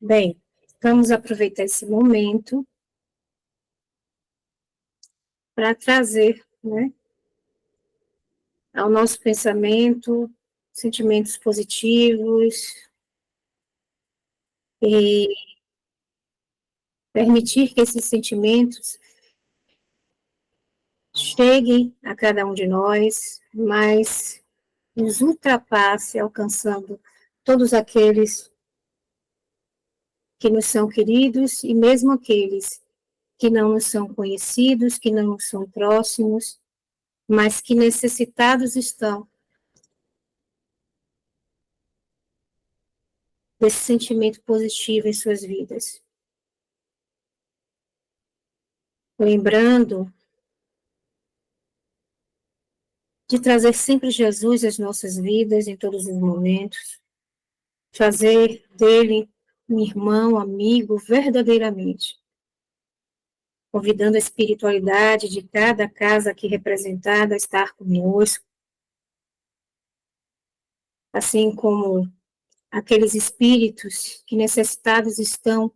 Bem, vamos aproveitar esse momento para trazer, né, ao nosso pensamento sentimentos positivos e permitir que esses sentimentos cheguem a cada um de nós, mas nos ultrapasse, alcançando todos aqueles que nos são queridos e mesmo aqueles que não nos são conhecidos, que não nos são próximos, mas que necessitados estão desse sentimento positivo em suas vidas. Lembrando de trazer sempre Jesus às nossas vidas em todos os momentos, fazer dele um irmão, amigo, verdadeiramente, convidando a espiritualidade de cada casa aqui representada a estar conosco, assim como aqueles espíritos que necessitados estão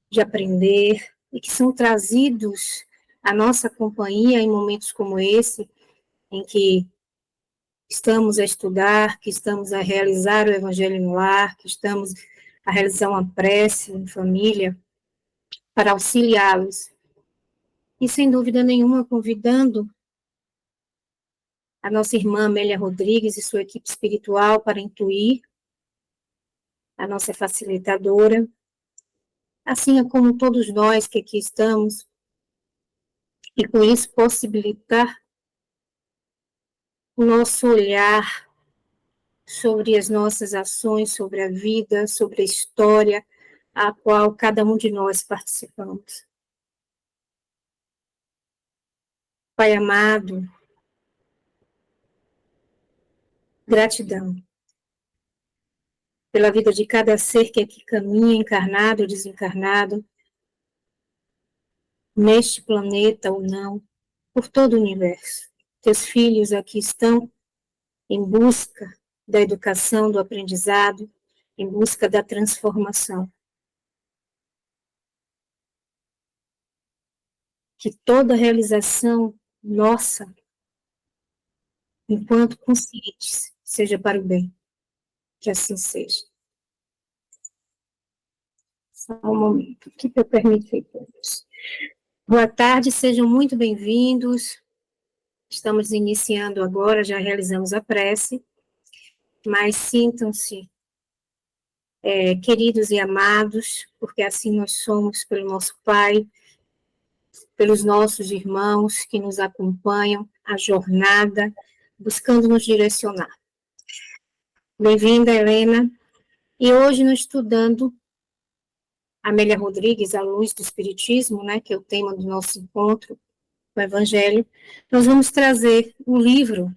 de aprender e que são trazidos à nossa companhia em momentos como esse, em que estamos a estudar, que estamos a realizar o Evangelho no lar, que estamos a realizar uma prece em família, para auxiliá-los. E, sem dúvida nenhuma, convidando a nossa irmã Amélia Rodrigues e sua equipe espiritual para incluir a nossa facilitadora, assim como todos nós que aqui estamos, e com isso possibilitar o nosso olhar sobre as nossas ações, sobre a vida, sobre a história a qual cada um de nós participamos. Pai amado, gratidão pela vida de cada ser que aqui caminha, encarnado ou desencarnado, neste planeta ou não, por todo o universo. Teus filhos aqui estão em busca da educação, do aprendizado, em busca da transformação. Que toda realização nossa, enquanto conscientes, seja para o bem. Que assim seja. Só um momento, o que eu permito aí, todos. Boa tarde, sejam muito bem-vindos. Estamos iniciando agora, já realizamos a prece, mas sintam-se queridos e amados, porque assim nós somos pelo nosso Pai, pelos nossos irmãos que nos acompanham a jornada, buscando nos direcionar. Bem-vinda, Helena. E hoje, no Estudando Amélia Rodrigues, A Luz do Espiritismo, né, que é o tema do nosso encontro, o Evangelho, nós vamos trazer o livro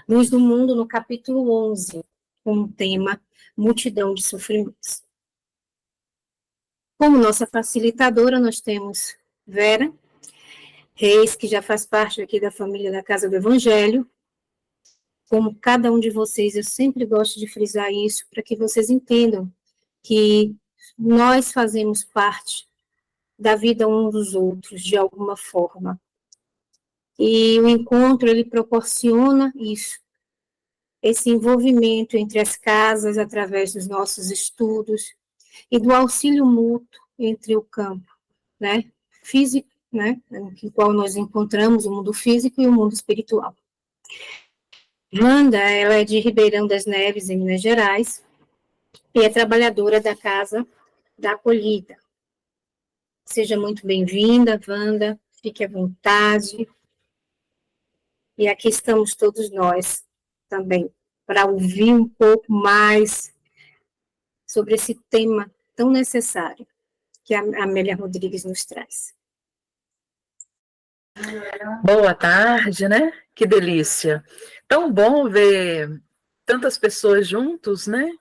Luz do Mundo, no capítulo 11, com o tema Multidão de Sofrimentos. Como nossa facilitadora, nós temos Vera Reis, que já faz parte aqui da família da Casa do Evangelho. Como cada um de vocês, eu sempre gosto de frisar isso, para que vocês entendam que nós fazemos parte da vida uns dos outros, de alguma forma. E o encontro, ele proporciona isso, esse envolvimento entre as casas, através dos nossos estudos, e do auxílio mútuo entre o campo, né, físico, né, em qual nós encontramos o mundo físico e o mundo espiritual. Wanda, ela é de Ribeirão das Neves, em Minas Gerais, e é trabalhadora da Casa da Acolhida. Seja muito bem-vinda, Wanda, fique à vontade. E aqui estamos todos nós também, para ouvir um pouco mais sobre esse tema tão necessário que a Amélia Rodrigues nos traz. Boa tarde, né? Que delícia. Tão bom ver tantas pessoas juntos, né?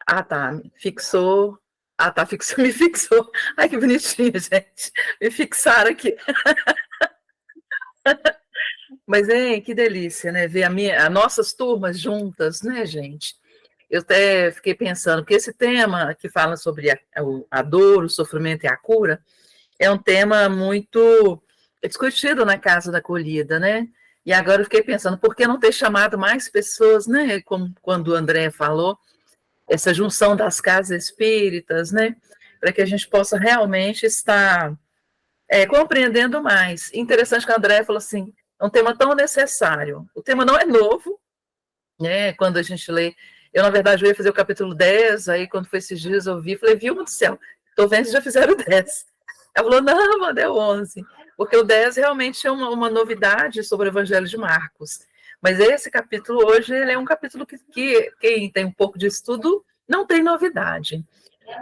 Ah, tá, fixou. Ah, tá, fixou, me fixou. Ai, que bonitinho, gente. Me fixaram aqui. Mas, que delícia, né? Ver as nossas turmas juntas, né, gente? eu até fiquei pensando, porque esse tema que fala sobre a dor, o sofrimento e a cura, é um tema muito discutido na Casa da Acolhida, né? E agora eu fiquei pensando, por que não ter chamado mais pessoas, né? Como quando o André falou, essa junção das casas espíritas, né? Para que a gente possa realmente estar compreendendo mais. Interessante que o André falou assim, é um tema tão necessário. O tema não é novo, né? Quando a gente lê, eu, na verdade, eu ia fazer o capítulo 10, aí quando foi esses dias eu vi, falei, viu, meu Deus do céu, estou vendo que já fizeram 10. Ela falou, não, mano, é 11, porque o 10 realmente é uma novidade sobre o Evangelho de Marcos. Mas esse capítulo hoje, ele é um capítulo que quem tem um pouco de estudo não tem novidade.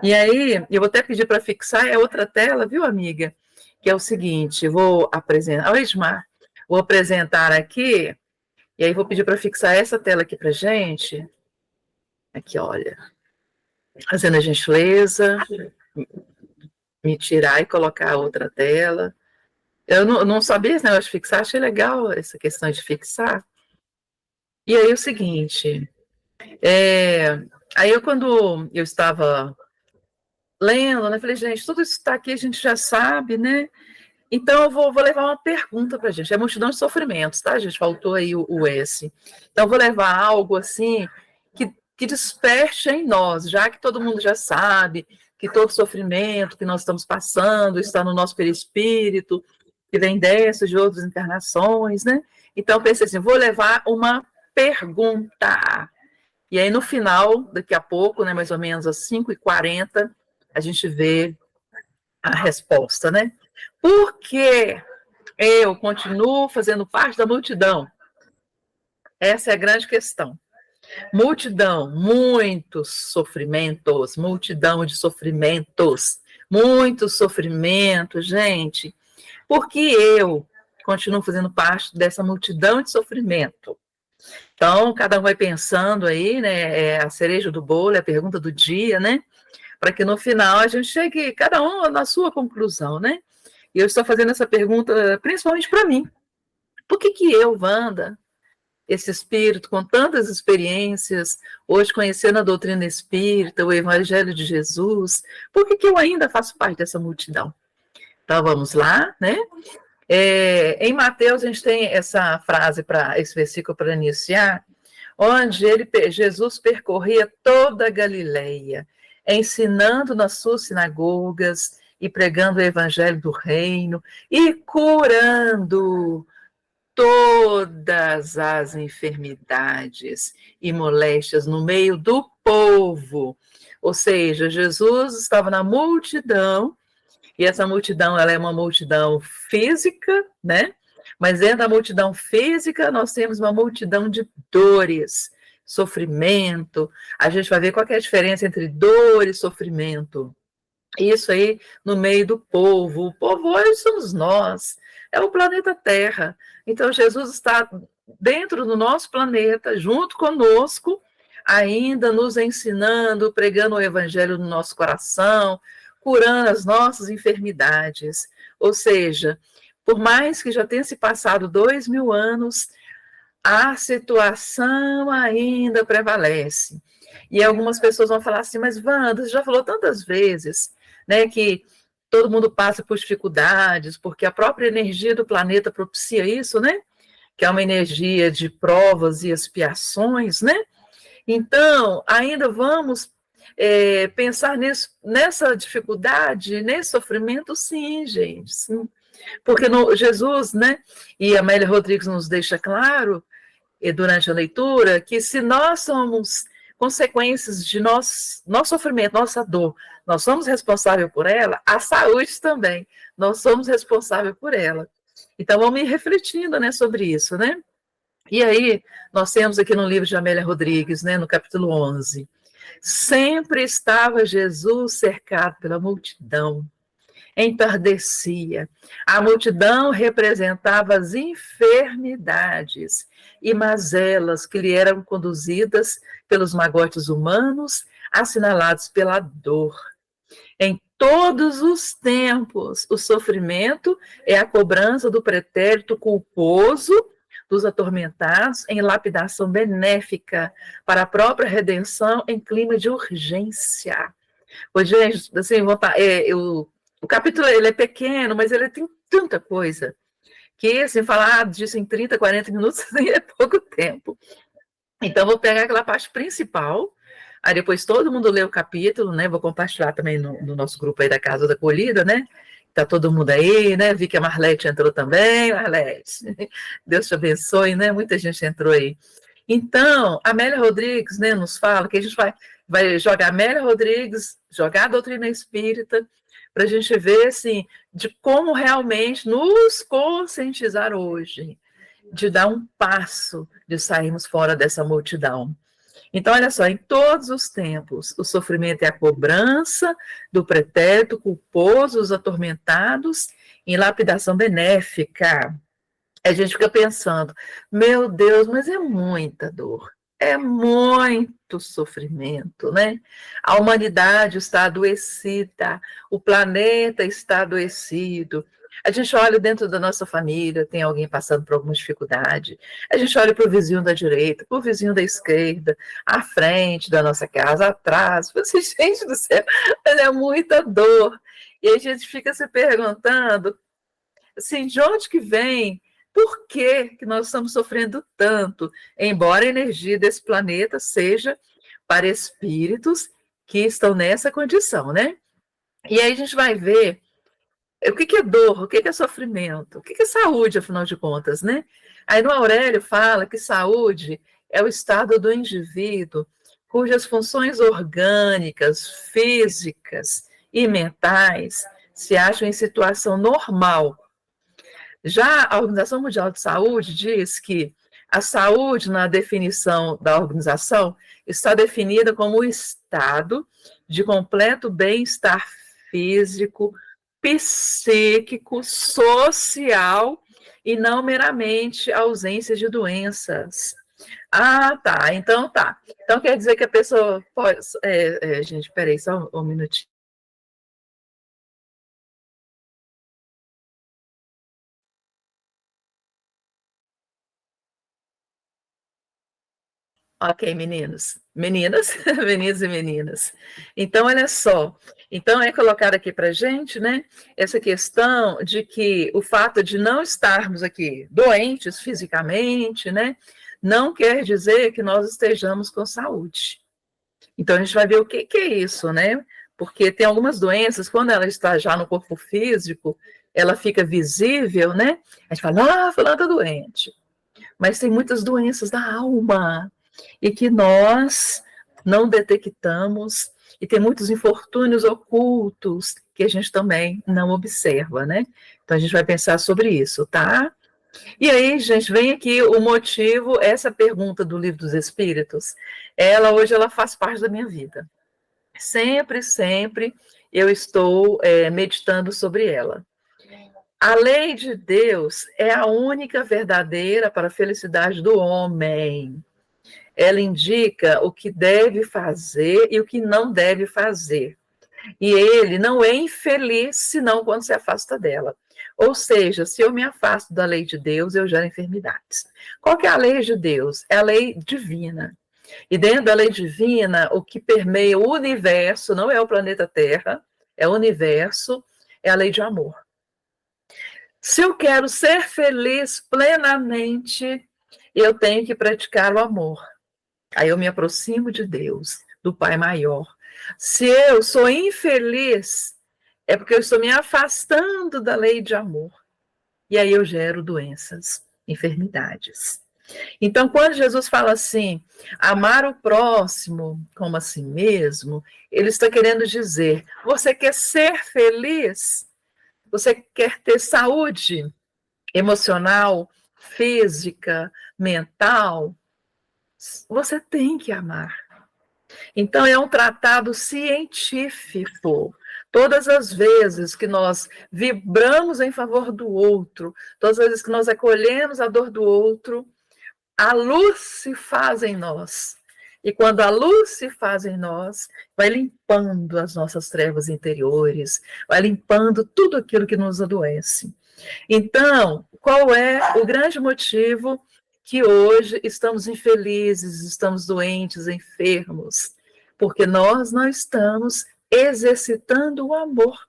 E aí, eu vou até pedir para fixar, é outra tela, viu, amiga? Que é o seguinte, vou apresentar, oi, Ismar, vou apresentar aqui, e aí vou pedir para fixar essa tela aqui para gente. Aqui, olha, fazendo a gentileza, me tirar e colocar a outra tela. Eu não sabia esse negócio de fixar, achei legal essa questão de fixar. E aí o seguinte, aí quando eu estava lendo, né, falei, gente, tudo isso que está aqui a gente já sabe, né? Então eu vou levar uma pergunta para a gente, é multidão de sofrimentos, tá, gente? Faltou aí o S. Então eu vou levar algo assim que desperte em nós, já que todo mundo já sabe que todo sofrimento que nós estamos passando está no nosso perispírito, que vem dessas de outras encarnações, né? Então eu pensei assim, vou levar uma pergunta. E aí no final, daqui a pouco, né, mais ou menos às 5h40, a gente vê a resposta, né? Por que eu continuo fazendo parte da multidão? Essa é a grande questão. Multidão, muitos sofrimentos, multidão de sofrimentos, muitos sofrimentos, gente. Por que eu continuo fazendo parte dessa multidão de sofrimento? Então, cada um vai pensando aí, né? É a cereja do bolo, é a pergunta do dia, né? Para que no final a gente chegue, cada um na sua conclusão, né? E eu estou fazendo essa pergunta principalmente para mim. Por que eu, Wanda, esse espírito com tantas experiências, hoje conhecendo a doutrina espírita, o Evangelho de Jesus, por que eu ainda faço parte dessa multidão? Então vamos lá, né? Em Mateus a gente tem essa frase, esse versículo para iniciar, onde Jesus percorria toda a Galileia, ensinando nas suas sinagogas e pregando o evangelho do reino e curando todas as enfermidades e moléstias no meio do povo. Ou seja, Jesus estava na multidão, e essa multidão ela é uma multidão física, né? Mas dentro da multidão física, nós temos uma multidão de dores, sofrimento. A gente vai ver qual é a diferença entre dor e sofrimento. Isso aí no meio do povo. O povo hoje somos nós, é o planeta Terra. Então, Jesus está dentro do nosso planeta, junto conosco, ainda nos ensinando, pregando o evangelho no nosso coração, curando as nossas enfermidades. Ou seja, por mais que já tenha se passado 2000 anos, a situação ainda prevalece. E algumas pessoas vão falar assim, mas Wanda, você já falou tantas vezes, né, que todo mundo passa por dificuldades, porque a própria energia do planeta propicia isso, né? Que é uma energia de provas e expiações, né? Então, ainda vamos pensar nessa dificuldade, nesse sofrimento, sim, gente, sim. Porque Jesus, né, e a Amélia Rodrigues nos deixa claro, durante a leitura, que se nós somos consequências de nosso sofrimento, nossa dor, nós somos responsáveis por ela, a saúde também, nós somos responsáveis por ela. Então, vamos ir refletindo, né, sobre isso, né? E aí, nós temos aqui no livro de Amélia Rodrigues, né, no capítulo 11, sempre estava Jesus cercado pela multidão, entardecia. A multidão representava as enfermidades e mazelas que lhe eram conduzidas pelos magotes humanos, assinalados pela dor. Em todos os tempos, o sofrimento é a cobrança do pretérito culposo dos atormentados em lapidação benéfica para a própria redenção em clima de urgência. Hoje, assim, o capítulo ele é pequeno, mas ele tem tanta coisa que, assim, falar disso em 30, 40 minutos é pouco tempo. Então, vou pegar aquela parte principal, aí depois todo mundo lê o capítulo, né? Vou compartilhar também no nosso grupo aí da Casa da Acolhida, né? Tá todo mundo aí, né? Vi que a Marlete entrou também. Marlete, Deus te abençoe, né? Muita gente entrou aí. Então, a Amélia Rodrigues, né, nos fala que a gente vai jogar a Amélia Rodrigues, jogar a doutrina espírita, para a gente ver, assim, de como realmente nos conscientizar hoje, de dar um passo, de sairmos fora dessa multidão. Então, olha só, em todos os tempos, o sofrimento é a cobrança do pretérito culposo, os atormentados, em lapidação benéfica. A gente fica pensando, meu Deus, mas é muita dor, é muito sofrimento, né? A humanidade está adoecida, o planeta está adoecido. A gente olha dentro da nossa família, tem alguém passando por alguma dificuldade. A gente olha para o vizinho da direita, para o vizinho da esquerda, à frente da nossa casa, atrás. Você, gente do céu, é muita dor. E a gente fica se perguntando, assim, de onde que vem? Por que nós estamos sofrendo tanto? Embora a energia desse planeta seja para espíritos que estão nessa condição, né? E aí a gente vai ver o que é dor, o que é sofrimento, o que é saúde, afinal de contas, né? Aí no Aurélio fala que saúde é o estado do indivíduo cujas funções orgânicas, físicas e mentais se acham em situação normal. Já a Organização Mundial de Saúde diz que a saúde, na definição da organização, está definida como o estado de completo bem-estar físico, psíquico, social e não meramente ausência de doenças. Ah, tá. Então tá. Então quer dizer que a pessoa pode. Gente, peraí, só um minutinho. Ok, meninos, meninas, meninos e meninas. Então, olha só. Então, é colocado aqui para a gente, né, essa questão de que o fato de não estarmos aqui doentes fisicamente, né, não quer dizer que nós estejamos com saúde. Então, a gente vai ver o que é isso, né? Porque tem algumas doenças, quando ela está já no corpo físico, ela fica visível, né? A gente fala, fulano está doente. Mas tem muitas doenças da alma, e que nós não detectamos, e tem muitos infortúnios ocultos que a gente também não observa, né? Então a gente vai pensar sobre isso, tá? E aí, gente, vem aqui o motivo, essa pergunta do Livro dos Espíritos, hoje ela faz parte da minha vida. Sempre, sempre eu estou meditando sobre ela. A lei de Deus é a única verdadeira para a felicidade do homem. Ela indica o que deve fazer e o que não deve fazer. E ele não é infeliz senão quando se afasta dela. Ou seja, se eu me afasto da lei de Deus, eu gero enfermidades. Qual que é a lei de Deus? É a lei divina. E dentro da lei divina, o que permeia o universo, não é o planeta Terra, é o universo, é a lei de amor. Se eu quero ser feliz plenamente, eu tenho que praticar o amor. Aí eu me aproximo de Deus, do Pai Maior. Se eu sou infeliz, é porque eu estou me afastando da lei de amor. E aí eu gero doenças, enfermidades. Então, quando Jesus fala assim, amar o próximo como a si mesmo, ele está querendo dizer, você quer ser feliz? Você quer ter saúde emocional, física, mental? Você tem que amar. Então, é um tratado científico. Todas as vezes que nós vibramos em favor do outro, todas as vezes que nós acolhemos a dor do outro, a luz se faz em nós. E quando a luz se faz em nós, vai limpando as nossas trevas interiores, vai limpando tudo aquilo que nos adoece. Então, qual é o grande motivo que hoje estamos infelizes, estamos doentes, enfermos, porque nós não estamos exercitando o amor.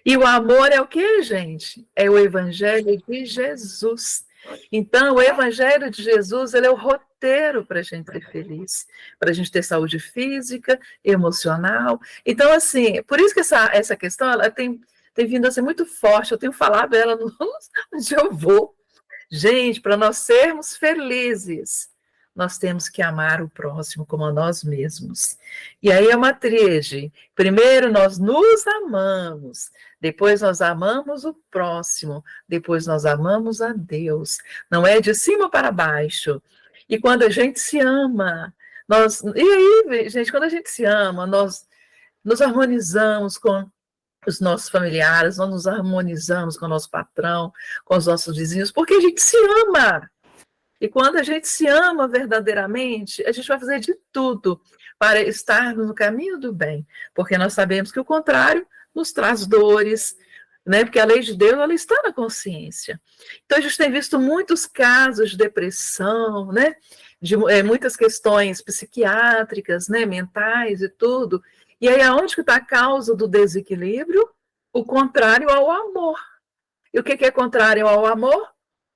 E o amor é o quê, gente? É o Evangelho de Jesus. Então, o Evangelho de Jesus, ele é o roteiro para a gente ser feliz, para a gente ter saúde física, emocional. Então, assim, por isso que essa questão ela tem vindo a ser muito forte. Eu tenho falado ela onde eu vou. Gente, para nós sermos felizes, nós temos que amar o próximo como a nós mesmos. E aí é uma tríade. Primeiro nós nos amamos, depois nós amamos o próximo, depois nós amamos a Deus. Não é de cima para baixo. E quando a gente se ama, e aí, gente, quando a gente se ama, nós nos harmonizamos com os nossos familiares, nós nos harmonizamos com o nosso patrão, com os nossos vizinhos, porque a gente se ama. E quando a gente se ama verdadeiramente, a gente vai fazer de tudo para estarmos no caminho do bem, porque nós sabemos que o contrário nos traz dores, né? Porque a lei de Deus ela está na consciência. Então a gente tem visto muitos casos de depressão, né? De muitas questões psiquiátricas, né? Mentais e tudo. E aí aonde que está a causa do desequilíbrio? O contrário ao amor. E o que é contrário ao amor?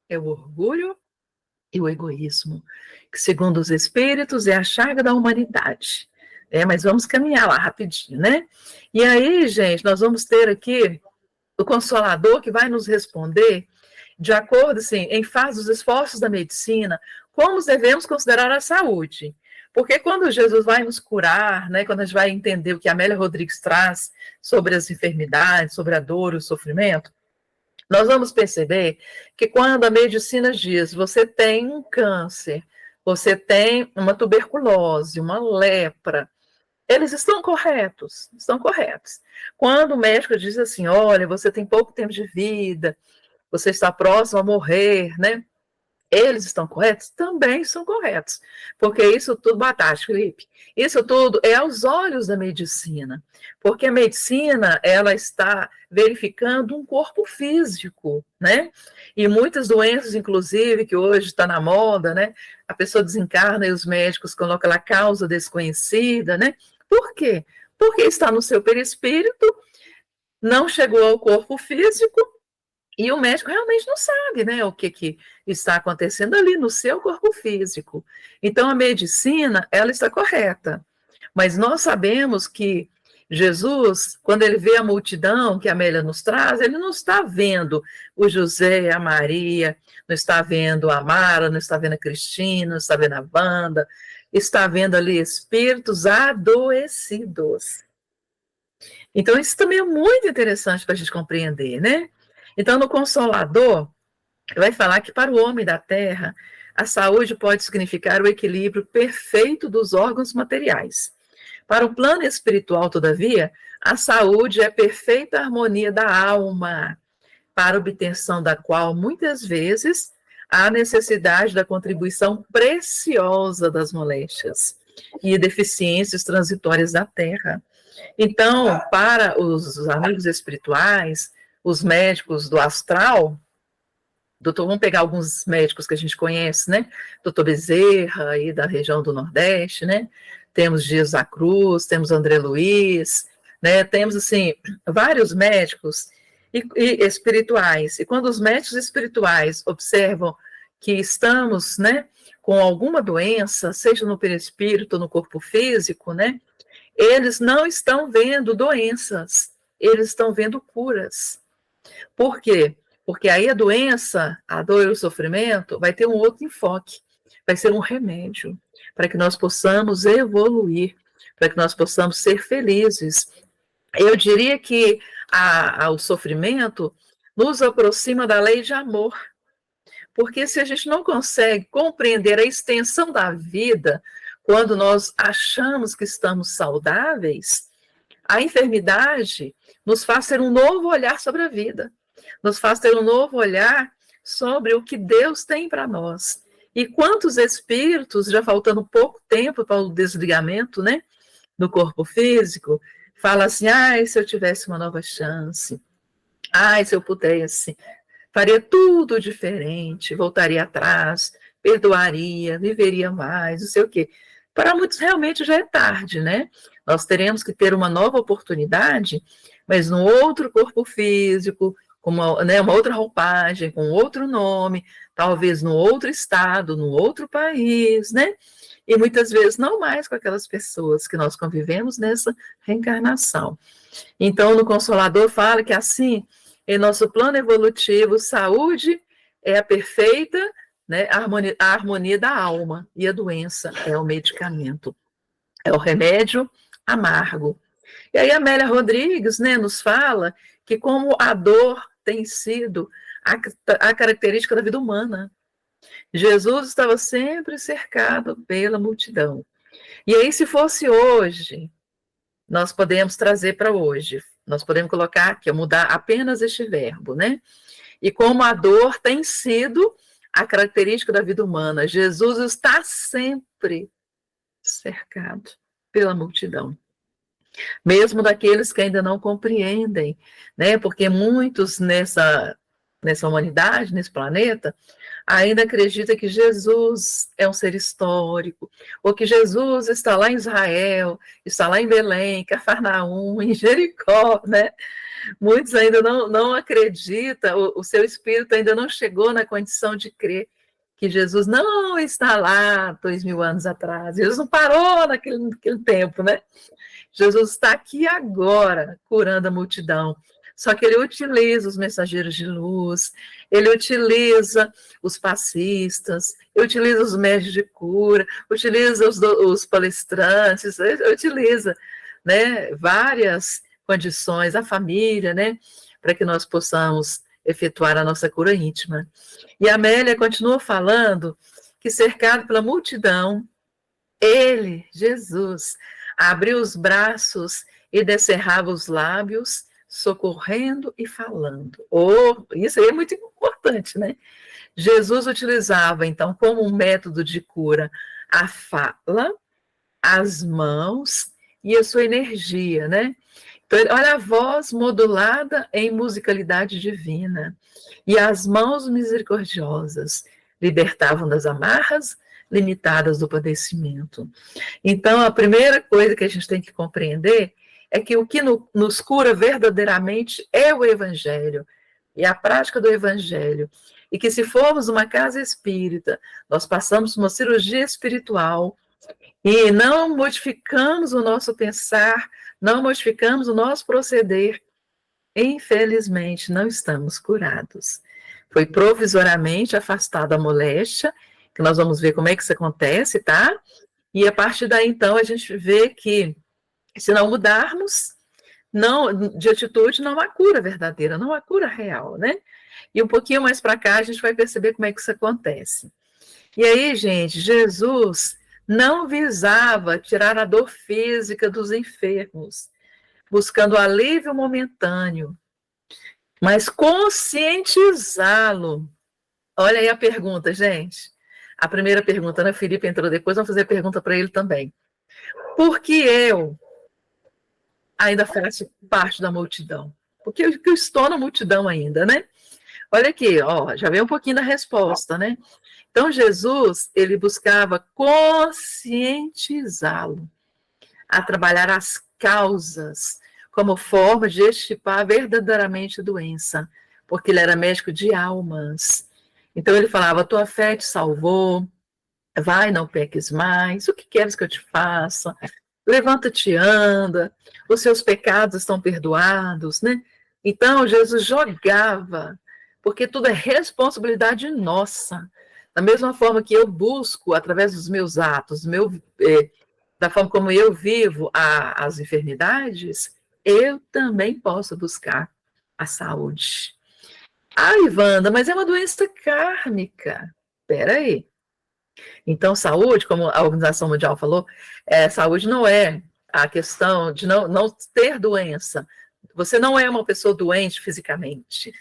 É o orgulho e o egoísmo, que segundo os espíritos é a chaga da humanidade. Mas vamos caminhar lá rapidinho, né? E aí, gente, nós vamos ter aqui o Consolador que vai nos responder de acordo, assim, em face dos esforços da medicina, como devemos considerar a saúde. Porque quando Jesus vai nos curar, né, quando a gente vai entender o que a Amélia Rodrigues traz sobre as enfermidades, sobre a dor e o sofrimento, nós vamos perceber que quando a medicina diz você tem um câncer, você tem uma tuberculose, uma lepra, eles estão corretos, estão corretos. Quando o médico diz assim, olha, você tem pouco tempo de vida, você está próximo a morrer, né? Eles estão corretos? Também são corretos. Porque isso tudo, boa tarde, Felipe, isso tudo é aos olhos da medicina. Porque a medicina, ela está verificando um corpo físico, né? E muitas doenças, inclusive, que hoje está na moda, né? A pessoa desencarna e os médicos colocam lá causa desconhecida, né? Por quê? Porque está no seu perispírito, não chegou ao corpo físico, e o médico realmente não sabe, né, o que está acontecendo ali no seu corpo físico. Então, a medicina, ela está correta. Mas nós sabemos que Jesus, quando ele vê a multidão que a Amélia nos traz, ele não está vendo o José, a Maria, não está vendo a Mara, não está vendo a Cristina, não está vendo a Wanda, está vendo ali espíritos adoecidos. Então, isso também é muito interessante para a gente compreender, né? Então, no Consolador, vai falar que para o homem da Terra, a saúde pode significar o equilíbrio perfeito dos órgãos materiais. Para o plano espiritual, todavia, a saúde é a perfeita harmonia da alma, para a obtenção da qual, muitas vezes, há necessidade da contribuição preciosa das moléstias e deficiências transitórias da Terra. Então, para os amigos espirituais, os médicos do astral, vamos pegar alguns médicos que a gente conhece, né? Doutor Bezerra, aí da região do Nordeste, né? Temos Dias da Cruz, temos André Luiz, né? Temos, assim, vários médicos e espirituais. E quando os médicos espirituais observam que estamos, né, com alguma doença, seja no perispírito, no corpo físico, né? Eles não estão vendo doenças, eles estão vendo curas. Por quê? Porque aí a doença, a dor e o sofrimento vai ter um outro enfoque, vai ser um remédio para que nós possamos evoluir, para que nós possamos ser felizes. Eu diria que o sofrimento nos aproxima da lei de amor, porque se a gente não consegue compreender a extensão da vida, quando nós achamos que estamos saudáveis, a enfermidade nos faz ter um novo olhar sobre a vida, nos faz ter um novo olhar sobre o que Deus tem para nós. E quantos espíritos, já faltando pouco tempo para o desligamento, né, do corpo físico, fala assim, ai, se eu tivesse uma nova chance, ai, se eu pudesse faria tudo diferente, voltaria atrás, perdoaria, viveria mais, não sei o quê. Para muitos realmente já é tarde, né? Nós teremos que ter uma nova oportunidade, mas num outro corpo físico, com uma outra roupagem, com outro nome, talvez num outro estado, num outro país, né? E muitas vezes não mais com aquelas pessoas que nós convivemos nessa reencarnação. Então, no Consolador fala que assim, em nosso plano evolutivo, saúde é a perfeita, né, a harmonia da alma, e a doença é o medicamento, é o remédio amargo. E aí a Amélia Rodrigues, né, nos fala que como a dor tem sido a característica da vida humana, Jesus estava sempre cercado pela multidão. E aí, se fosse hoje, nós podemos trazer para hoje, nós podemos colocar aqui, mudar apenas este verbo, né? E como a dor tem sido a característica da vida humana, Jesus está sempre cercado pela multidão, mesmo daqueles que ainda não compreendem, né? Porque muitos nessa humanidade, nesse planeta, ainda acredita que Jesus é um ser histórico, ou que Jesus está lá em Israel, está lá em Belém, Cafarnaum, em Jericó, né? Muitos ainda não acreditam, o seu espírito ainda não chegou na condição de crer que Jesus não está lá 2000 anos atrás, Jesus não parou naquele tempo, né? Jesus está aqui agora, curando a multidão. Só que ele utiliza os mensageiros de luz, ele utiliza os passistas, utiliza os médios de cura, utiliza os palestrantes, utiliza, né, várias condições, a família, né, para que nós possamos efetuar a nossa cura íntima. E a Amélia continua falando que, cercado pela multidão, ele, Jesus, abriu os braços e descerrava os lábios, socorrendo e falando. Isso aí é muito importante, né? Jesus utilizava, então, como um método de cura, a fala, as mãos e a sua energia, né? Então, olha a voz modulada em musicalidade divina. E as mãos misericordiosas libertavam das amarras limitadas do padecimento. Então, a primeira coisa que a gente tem que compreender é que o que nos cura verdadeiramente é o Evangelho, e a prática do Evangelho. E que se formos uma casa espírita, nós passamos uma cirurgia espiritual e não modificamos o nosso pensar, não modificamos o nosso proceder, infelizmente não estamos curados. Foi provisoriamente afastada a moléstia, que nós vamos ver como é que isso acontece, tá? E a partir daí, então, a gente vê que, se não mudarmos de atitude, não há cura verdadeira, não há cura real, né? E um pouquinho mais para cá, a gente vai perceber como é que isso acontece. E aí, gente, Jesus não visava tirar a dor física dos enfermos, buscando alívio momentâneo, mas conscientizá-lo. Olha aí a pergunta, gente. A primeira pergunta, né? Felipe entrou depois, vamos fazer a pergunta para ele também. Por que eu ainda faço parte da multidão? Porque eu estou na multidão ainda, né? Olha aqui, ó, já veio um pouquinho da resposta, né? Então, Jesus, ele buscava conscientizá-lo a trabalhar as causas como forma de extirpar verdadeiramente a doença, porque ele era médico de almas. Então, ele falava, tua fé te salvou, vai, não peques mais, o que queres que eu te faça? Levanta-te e anda, os seus pecados estão perdoados, né? Então, Jesus jogava, porque tudo é responsabilidade nossa. Da mesma forma que eu busco, através dos meus atos, da forma como eu vivo as enfermidades, eu também posso buscar a saúde. Ai, Wanda, mas é uma doença kármica. Espera aí. Então, saúde, como a Organização Mundial falou, saúde não é a questão de não ter doença. Você não é uma pessoa doente fisicamente,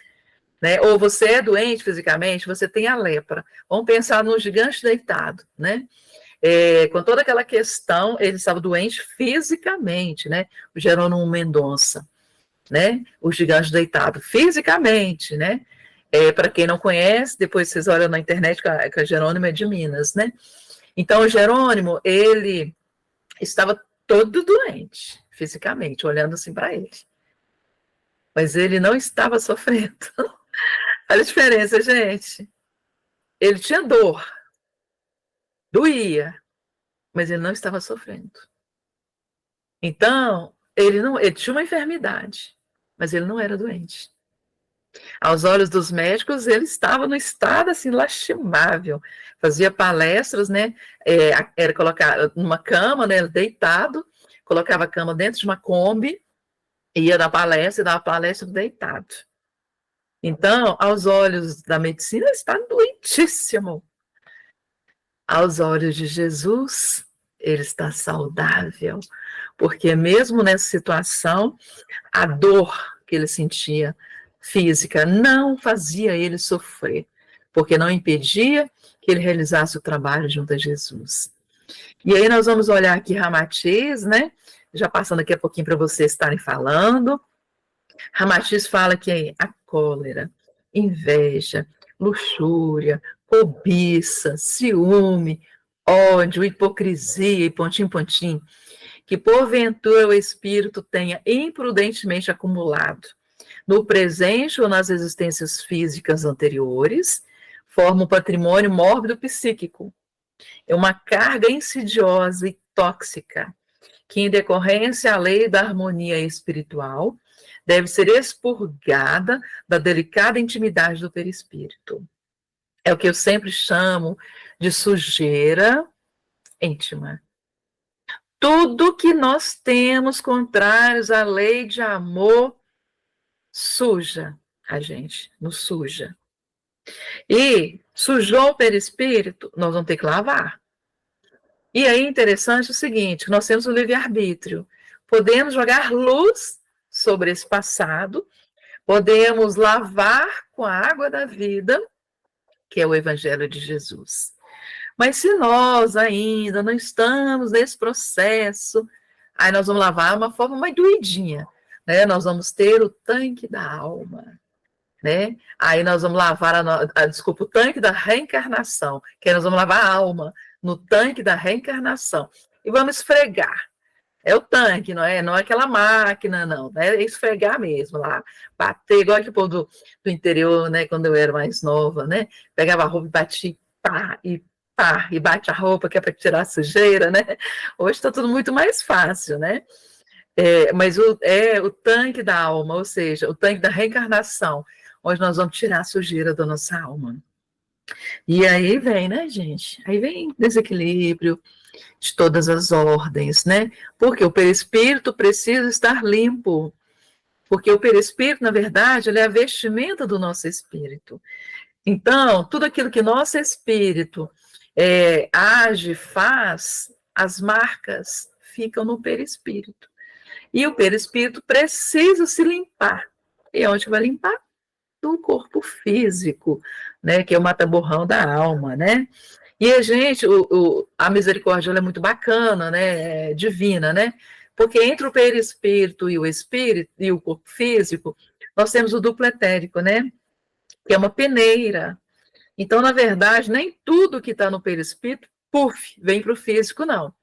né? Ou você é doente fisicamente, você tem a lepra. Vamos pensar no gigante deitado, né? Com toda aquela questão, ele estava doente fisicamente, né? O Jerônimo Mendonça, né? O gigante deitado, fisicamente, né? Para quem não conhece, depois vocês olham na internet que a Jerônimo é de Minas, né? Então, o Jerônimo, ele estava todo doente, fisicamente, olhando assim para ele. Mas ele não estava sofrendo. Olha a diferença, gente. Ele tinha dor, doía, mas ele não estava sofrendo. Então, ele tinha uma enfermidade, mas ele não era doente. Aos olhos dos médicos, ele estava no estado assim lastimável. Fazia palestras, né? Era colocar numa cama, né? Deitado, colocava a cama dentro de uma Kombi, ia dar palestra e dava palestra deitado. Então, aos olhos da medicina, ele está doentíssimo. Aos olhos de Jesus, ele está saudável, porque mesmo nessa situação, a dor que ele sentia física não fazia ele sofrer, porque não impedia que ele realizasse o trabalho junto a Jesus. E aí nós vamos olhar aqui Ramatiz, né? Já passando aqui a pouquinho para vocês estarem falando. Ramatiz fala que a cólera, inveja, luxúria, cobiça, ciúme, ódio, hipocrisia e pontinho, que porventura o espírito tenha imprudentemente acumulado no presente ou nas existências físicas anteriores, forma um patrimônio mórbido psíquico. É uma carga insidiosa e tóxica, que, em decorrência à lei da harmonia espiritual, deve ser expurgada da delicada intimidade do perispírito. É o que eu sempre chamo de sujeira íntima. Tudo que nós temos contrários à lei de amor suja a gente, nos suja. E sujou o perispírito, nós vamos ter que lavar. E aí, interessante o seguinte, nós temos o livre-arbítrio. Podemos jogar luz sobre esse passado, podemos lavar com a água da vida, que é o Evangelho de Jesus. Mas se nós ainda não estamos nesse processo, aí nós vamos lavar de uma forma mais doidinha, né? Nós vamos ter o tanque da alma, né? Aí nós vamos lavar o tanque da reencarnação, que aí nós vamos lavar a alma no tanque da reencarnação e vamos esfregar. É o tanque, não é aquela máquina, não, é esfregar mesmo lá, bater, igual aquele povo do interior, né, quando eu era mais nova, né, pegava a roupa e batia, pá, e bate a roupa, que é para tirar a sujeira, né, hoje está tudo muito mais fácil, né, mas o tanque da alma, ou seja, o tanque da reencarnação, onde nós vamos tirar a sujeira da nossa alma. E aí vem, né, gente, aí vem desequilíbrio, de todas as ordens, né? Porque o perispírito precisa estar limpo. Porque o perispírito, na verdade, ele é a vestimenta do nosso espírito. Então, tudo aquilo que nosso espírito age, faz, as marcas ficam no perispírito. E o perispírito precisa se limpar. E onde vai limpar? No corpo físico, né? Que é o mata-borrão da alma, né? E a gente, a misericórdia ela é muito bacana, né? É divina, né? Porque entre o perispírito e o espírito e o corpo físico, nós temos o duplo etérico, né? Que é uma peneira. Então, na verdade, nem tudo que está no perispírito, vem para o físico, não.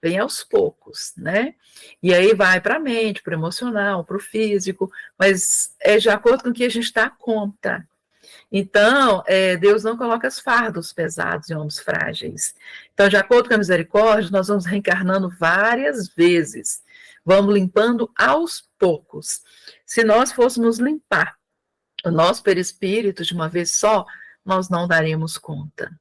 Vem aos poucos, né? E aí vai para a mente, para o emocional, para o físico, mas é de acordo com o que a gente está a conta. Então, Deus não coloca os fardos pesados em homens frágeis. Então, de acordo com a misericórdia, nós vamos reencarnando várias vezes. Vamos limpando aos poucos. Se nós fôssemos limpar o nosso perispírito de uma vez só, nós não daríamos conta.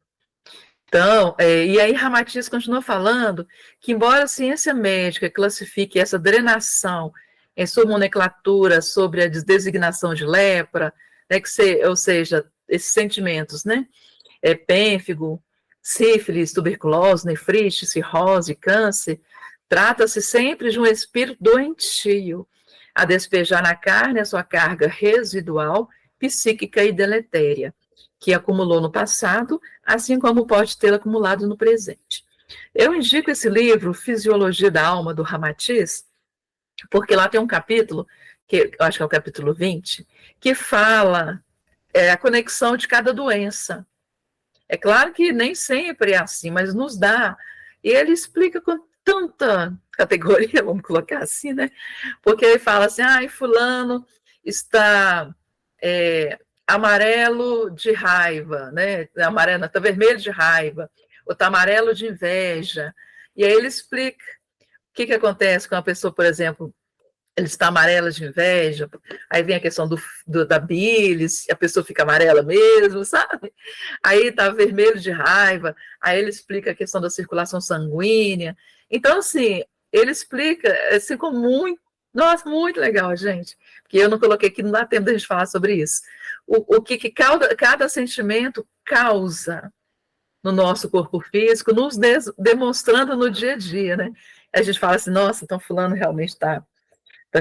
Então, e aí Ramatiz continua falando que, embora a ciência médica classifique essa drenação em sua nomenclatura sobre a designação de lepra, né, ou seja, esses sentimentos, né, pênfigo, sífilis, tuberculose, nefrite, cirrose, câncer, trata-se sempre de um espírito doentio, a despejar na carne a sua carga residual, psíquica e deletéria, que acumulou no passado, assim como pode tê-la acumulado no presente. Eu indico esse livro, Fisiologia da Alma, do Ramatiz, porque lá tem um capítulo, que eu acho que é o capítulo 20, que fala a conexão de cada doença. É claro que nem sempre é assim, mas nos dá. E ele explica com tanta categoria, vamos colocar assim, né? Porque ele fala assim, fulano está amarelo de raiva, né? Amarelo, está vermelho de raiva, ou está amarelo de inveja. E aí ele explica o que acontece com a pessoa, por exemplo, ele está amarela de inveja, aí vem a questão da bilis, a pessoa fica amarela mesmo, sabe? Aí está vermelho de raiva, aí ele explica a questão da circulação sanguínea. Então, assim, ele explica, assim, com muito, nossa, muito legal, gente, porque eu não coloquei aqui, não dá tempo da gente falar sobre isso. O que cada sentimento causa no nosso corpo físico, nos demonstrando no dia a dia, né? A gente fala assim, nossa, então fulano realmente está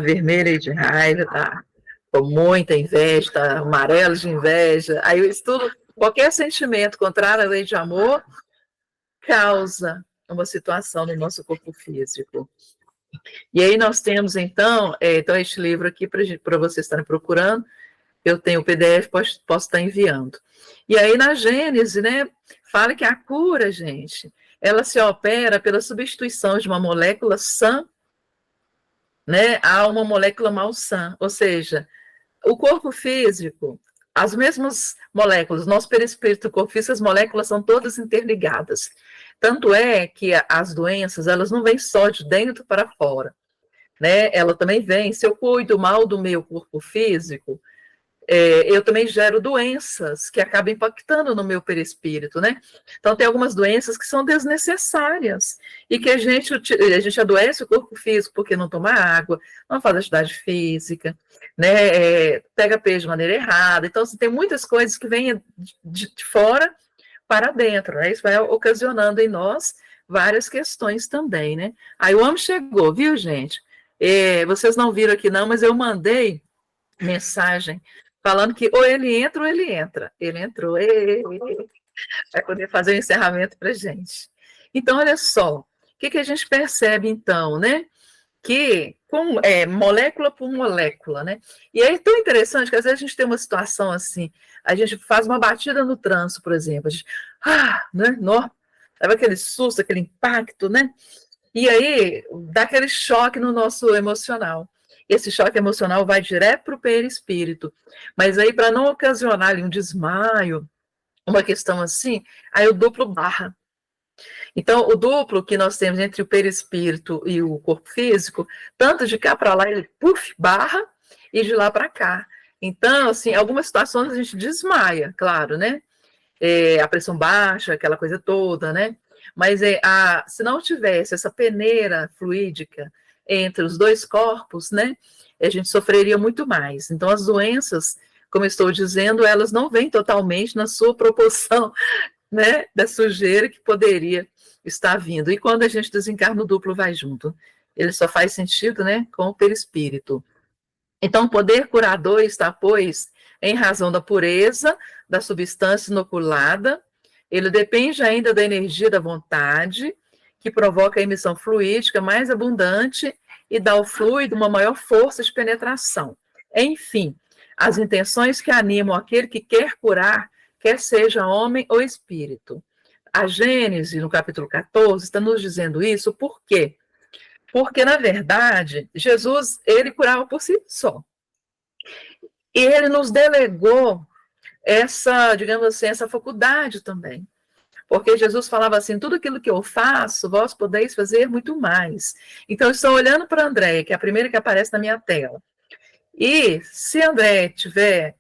vermelho de raiva, tá com muita inveja, tá amarelo de inveja. Aí eu estudo qualquer sentimento contrário à lei de amor causa uma situação no nosso corpo físico. E aí nós temos, então este livro aqui para vocês estarem procurando, eu tenho o PDF, posso estar enviando. E aí na Gênese, né, fala que a cura, gente, ela se opera pela substituição de uma molécula sã, né, a uma molécula malsã, ou seja, o corpo físico, as mesmas moléculas, nosso perispírito, o corpo físico, as moléculas são todas interligadas. Tanto é que as doenças, elas não vêm só de dentro para fora, né? Ela também vem, se eu cuido mal do meu corpo físico, eu também gero doenças que acabam impactando no meu perispírito, né? Então, tem algumas doenças que são desnecessárias e que a gente adoece o corpo físico porque não toma água, não faz atividade física, né? Pega peso de maneira errada. Então, assim, tem muitas coisas que vêm de fora para dentro, né? Isso vai ocasionando em nós várias questões também, né? Aí o homem chegou, viu, gente? Vocês não viram aqui não, mas eu mandei mensagem falando que ou ele entra ou ele entra. Ele entrou, vai poder fazer o encerramento para a gente. Então, olha só, o que a gente percebe, então, né? Que com molécula por molécula, né? E é tão interessante que às vezes a gente tem uma situação assim, a gente faz uma batida no trânsito, por exemplo, a gente, né? Leva aquele susto, aquele impacto, né? E aí dá aquele choque no nosso emocional. Esse choque emocional vai direto para o perispírito. Mas aí, para não ocasionar ali um desmaio, uma questão assim, aí o duplo barra. Então, o duplo que nós temos entre o perispírito e o corpo físico, tanto de cá para lá, ele barra, e de lá para cá. Então, assim, algumas situações a gente desmaia, claro, né? A pressão baixa, aquela coisa toda, né? Mas se não tivesse essa peneira fluídica entre os dois corpos, né, a gente sofreria muito mais. Então, as doenças, como eu estou dizendo, elas não vêm totalmente na sua proporção, né, da sujeira que poderia estar vindo. E quando a gente desencarna, o duplo vai junto. Ele só faz sentido, né, com o perispírito. Então, o poder curador está, pois, em razão da pureza da substância inoculada, ele depende ainda da energia da vontade, que provoca a emissão fluídica mais abundante e dá ao fluido uma maior força de penetração. Enfim, as intenções que animam aquele que quer curar, quer seja homem ou espírito. A Gênese, no capítulo 14, está nos dizendo isso, por quê? Porque, na verdade, Jesus, ele curava por si só. E ele nos delegou essa, digamos assim, essa faculdade também. Porque Jesus falava assim, tudo aquilo que eu faço, vós podeis fazer muito mais. Então, eu estou olhando para a Andréia, que é a primeira que aparece na minha tela. E se a Andréia tiver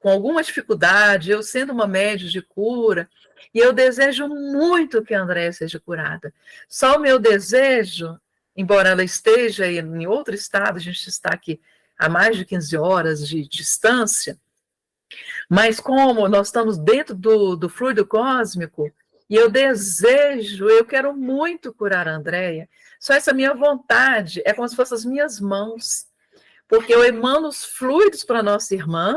com alguma dificuldade, eu sendo uma médium de cura, e eu desejo muito que a Andréia seja curada. Só o meu desejo, embora ela esteja em outro estado, a gente está aqui a mais de 15 horas de distância, mas como nós estamos dentro do fluido cósmico, e eu quero muito curar a Andréia, só essa minha vontade é como se fossem as minhas mãos, porque eu emano os fluidos para a nossa irmã,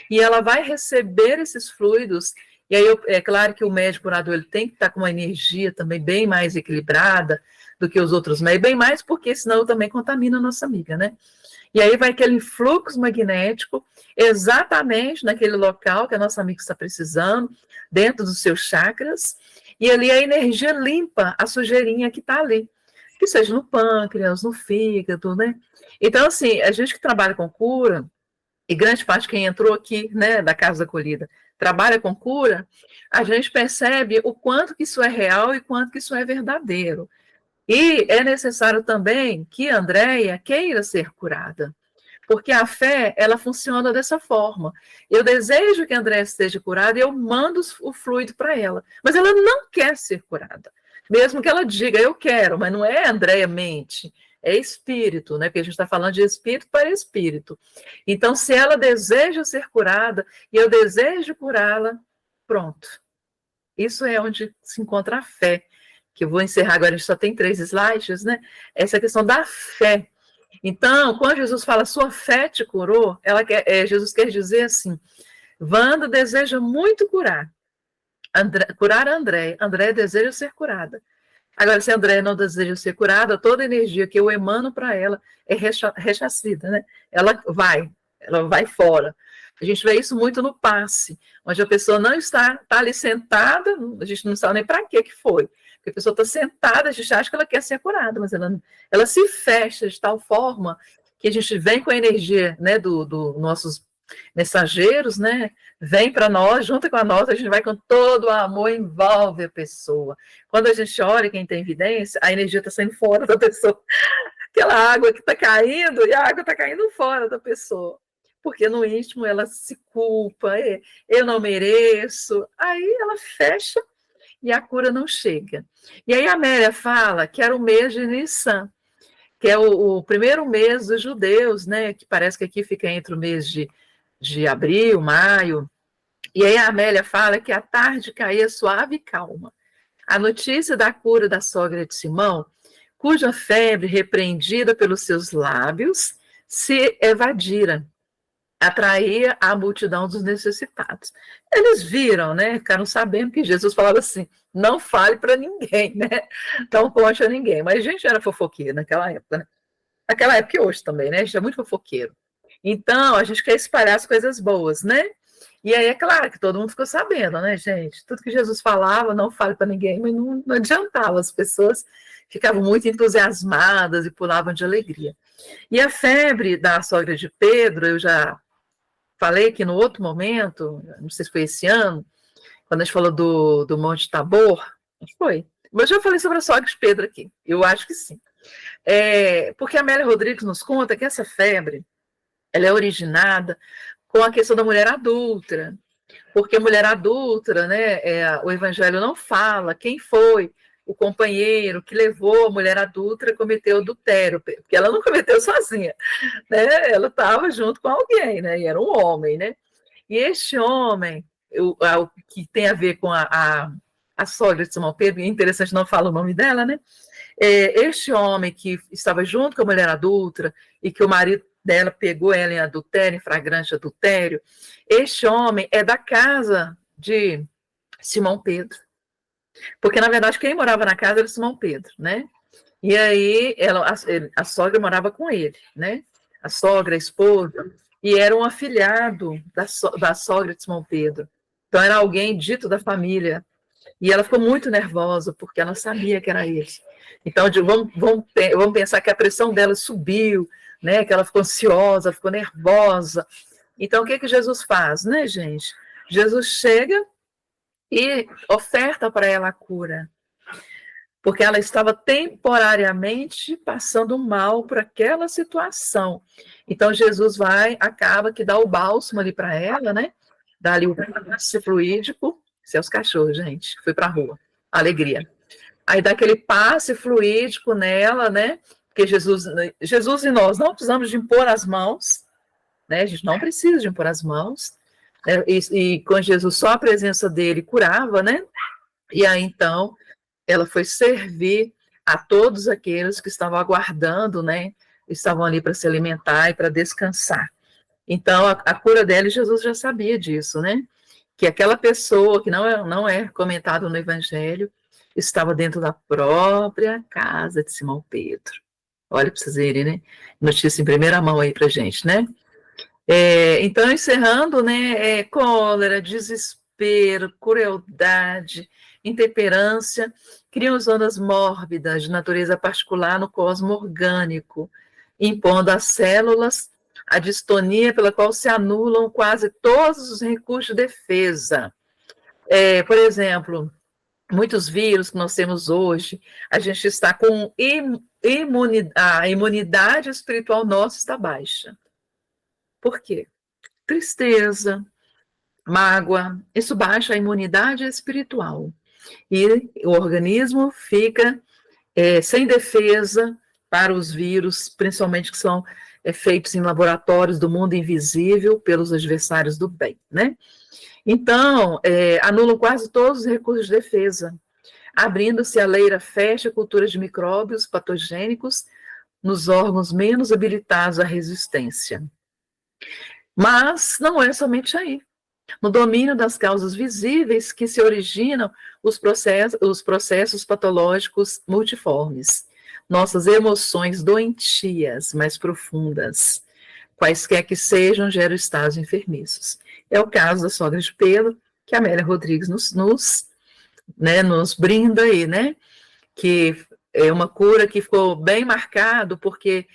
e ela vai receber esses fluidos, E aí, é claro que o médico curador ele tem que estar com uma energia também bem mais equilibrada do que os outros médicos, bem mais porque senão também contamina a nossa amiga, né? E aí vai aquele fluxo magnético exatamente naquele local que a nossa amiga está precisando, dentro dos seus chakras, e ali a energia limpa a sujeirinha que está ali, que seja no pâncreas, no fígado, né? Então, assim, a gente que trabalha com cura, e grande parte de quem entrou aqui, né, da Casa da Acolhida, trabalha com cura, a gente percebe o quanto que isso é real e quanto que isso é verdadeiro. E é necessário também que a Andréia queira ser curada, porque a fé, ela funciona dessa forma. Eu desejo que a Andréia esteja curada e eu mando o fluido para ela, mas ela não quer ser curada. Mesmo que ela diga, eu quero, mas não é Andréia mente, é espírito, né? Porque a gente está falando de espírito para espírito. Então, se ela deseja ser curada e eu desejo curá-la, pronto. Isso é onde se encontra a fé, que eu vou encerrar agora, a gente só tem 3 slides, né? Essa questão da fé. Então, quando Jesus fala, sua fé te curou, Jesus quer dizer assim, Wanda deseja muito curar a André. André deseja ser curada. Agora, se a André não deseja ser curada, toda a energia que eu emano para ela é ressarcida, né? Ela vai fora. A gente vê isso muito no passe, onde a pessoa não está ali sentada, a gente não sabe nem para que foi. Porque a pessoa está sentada, a gente acha que ela quer ser curada, mas ela se fecha de tal forma que a gente vem com a energia, né, do nossos mensageiros, né, vem para nós, junto com a nossa, a gente vai com todo o amor, envolve a pessoa. Quando a gente olha quem tem evidência, a energia está saindo fora da pessoa. Aquela água que está caindo, e a água está caindo fora da pessoa. Porque no íntimo ela se culpa, eu não mereço. Aí ela fecha e a cura não chega. E aí a Amélia fala que era o mês de Nissan, que é o primeiro mês dos judeus, né? Que parece que aqui fica entre o mês de abril, maio. E aí a Amélia fala que a tarde caía suave e calma. A notícia da cura da sogra de Simão, cuja febre repreendida pelos seus lábios se evadira, atraía a multidão dos necessitados. Eles viram, né? Ficaram sabendo que Jesus falava assim, não fale para ninguém, né? Não conte a ninguém. Mas a gente era fofoqueiro naquela época, né? Naquela época e hoje também, né? A gente é muito fofoqueiro. Então, a gente quer espalhar as coisas boas, né? E aí é claro que todo mundo ficou sabendo, né, gente? Tudo que Jesus falava, não fale para ninguém, mas não adiantava. As pessoas ficavam muito entusiasmadas e pulavam de alegria. E a febre da sogra de Pedro, eu já falei que no outro momento, não sei se foi esse ano, quando a gente falou do Monte Tabor, foi. Mas eu já falei sobre a sogra de Pedro aqui, eu acho que sim. Porque a Amélia Rodrigues nos conta que essa febre, ela é originada com a questão da mulher adúltera, porque a mulher adúltera, né, o evangelho não fala quem foi o companheiro que levou a mulher adúltera a cometer o adultério, porque ela não cometeu sozinha, né, ela estava junto com alguém, né, e era um homem, né, e este homem, o que tem a ver com a sogra de Simão Pedro, é interessante, não fala o nome dela, né, este homem que estava junto com a mulher adúltera e que o marido dela pegou ela em adultério, em flagrante adultério, este homem é da casa de Simão Pedro. Porque, na verdade, quem morava na casa era Simão Pedro, né? E aí a sogra morava com ele, né? A sogra, a esposa, e era um afilhado da sogra de Simão Pedro. Então, era alguém dito da família. E ela ficou muito nervosa, porque ela sabia que era ele. Então, vamos pensar que a pressão dela subiu, né? Que ela ficou ansiosa, ficou nervosa. Então, o que Jesus faz, né, gente? Jesus chega e oferta para ela a cura, porque ela estava temporariamente passando mal por aquela situação. Então, Jesus acaba que dá o bálsamo ali para ela, né? Dá ali o passe fluídico, seus cachorros, gente, fui para a rua, alegria. Aí dá aquele passe fluídico nela, né? Porque Jesus e nós não precisamos de impor as mãos, né? A gente não precisa de impor as mãos, né? E com Jesus só a presença dele curava, né? E aí então ela foi servir a todos aqueles que estavam aguardando, né? Estavam ali para se alimentar e para descansar. Então a cura dela, Jesus já sabia disso, né? que aquela pessoa que não é comentado no Evangelho estava dentro da própria casa de Simão Pedro. Olha para vocês verem, né? Notícia em primeira mão aí para gente, né? Então, encerrando, né? Cólera, desespero, crueldade, intemperância, criam zonas mórbidas de natureza particular no cosmo orgânico, impondo às células a distonia pela qual se anulam quase todos os recursos de defesa. Por exemplo, muitos vírus que nós temos hoje, a gente está com a imunidade espiritual nossa está baixa. Por quê? Tristeza, mágoa, isso baixa a imunidade espiritual. E o organismo fica sem defesa para os vírus, principalmente que são feitos em laboratórios do mundo invisível pelos adversários do bem, né? Então, anulam quase todos os recursos de defesa, abrindo-se a leira fecha cultura de micróbios patogênicos nos órgãos menos habilitados à resistência. Mas não é somente aí. No domínio das causas visíveis que se originam os processos patológicos multiformes, nossas emoções doentias mais profundas, quaisquer que sejam, geram estados enfermiços. É o caso da sogra de Pedro, que a Amélia Rodrigues nos brinda aí, né? Que é uma cura que ficou bem marcado, porque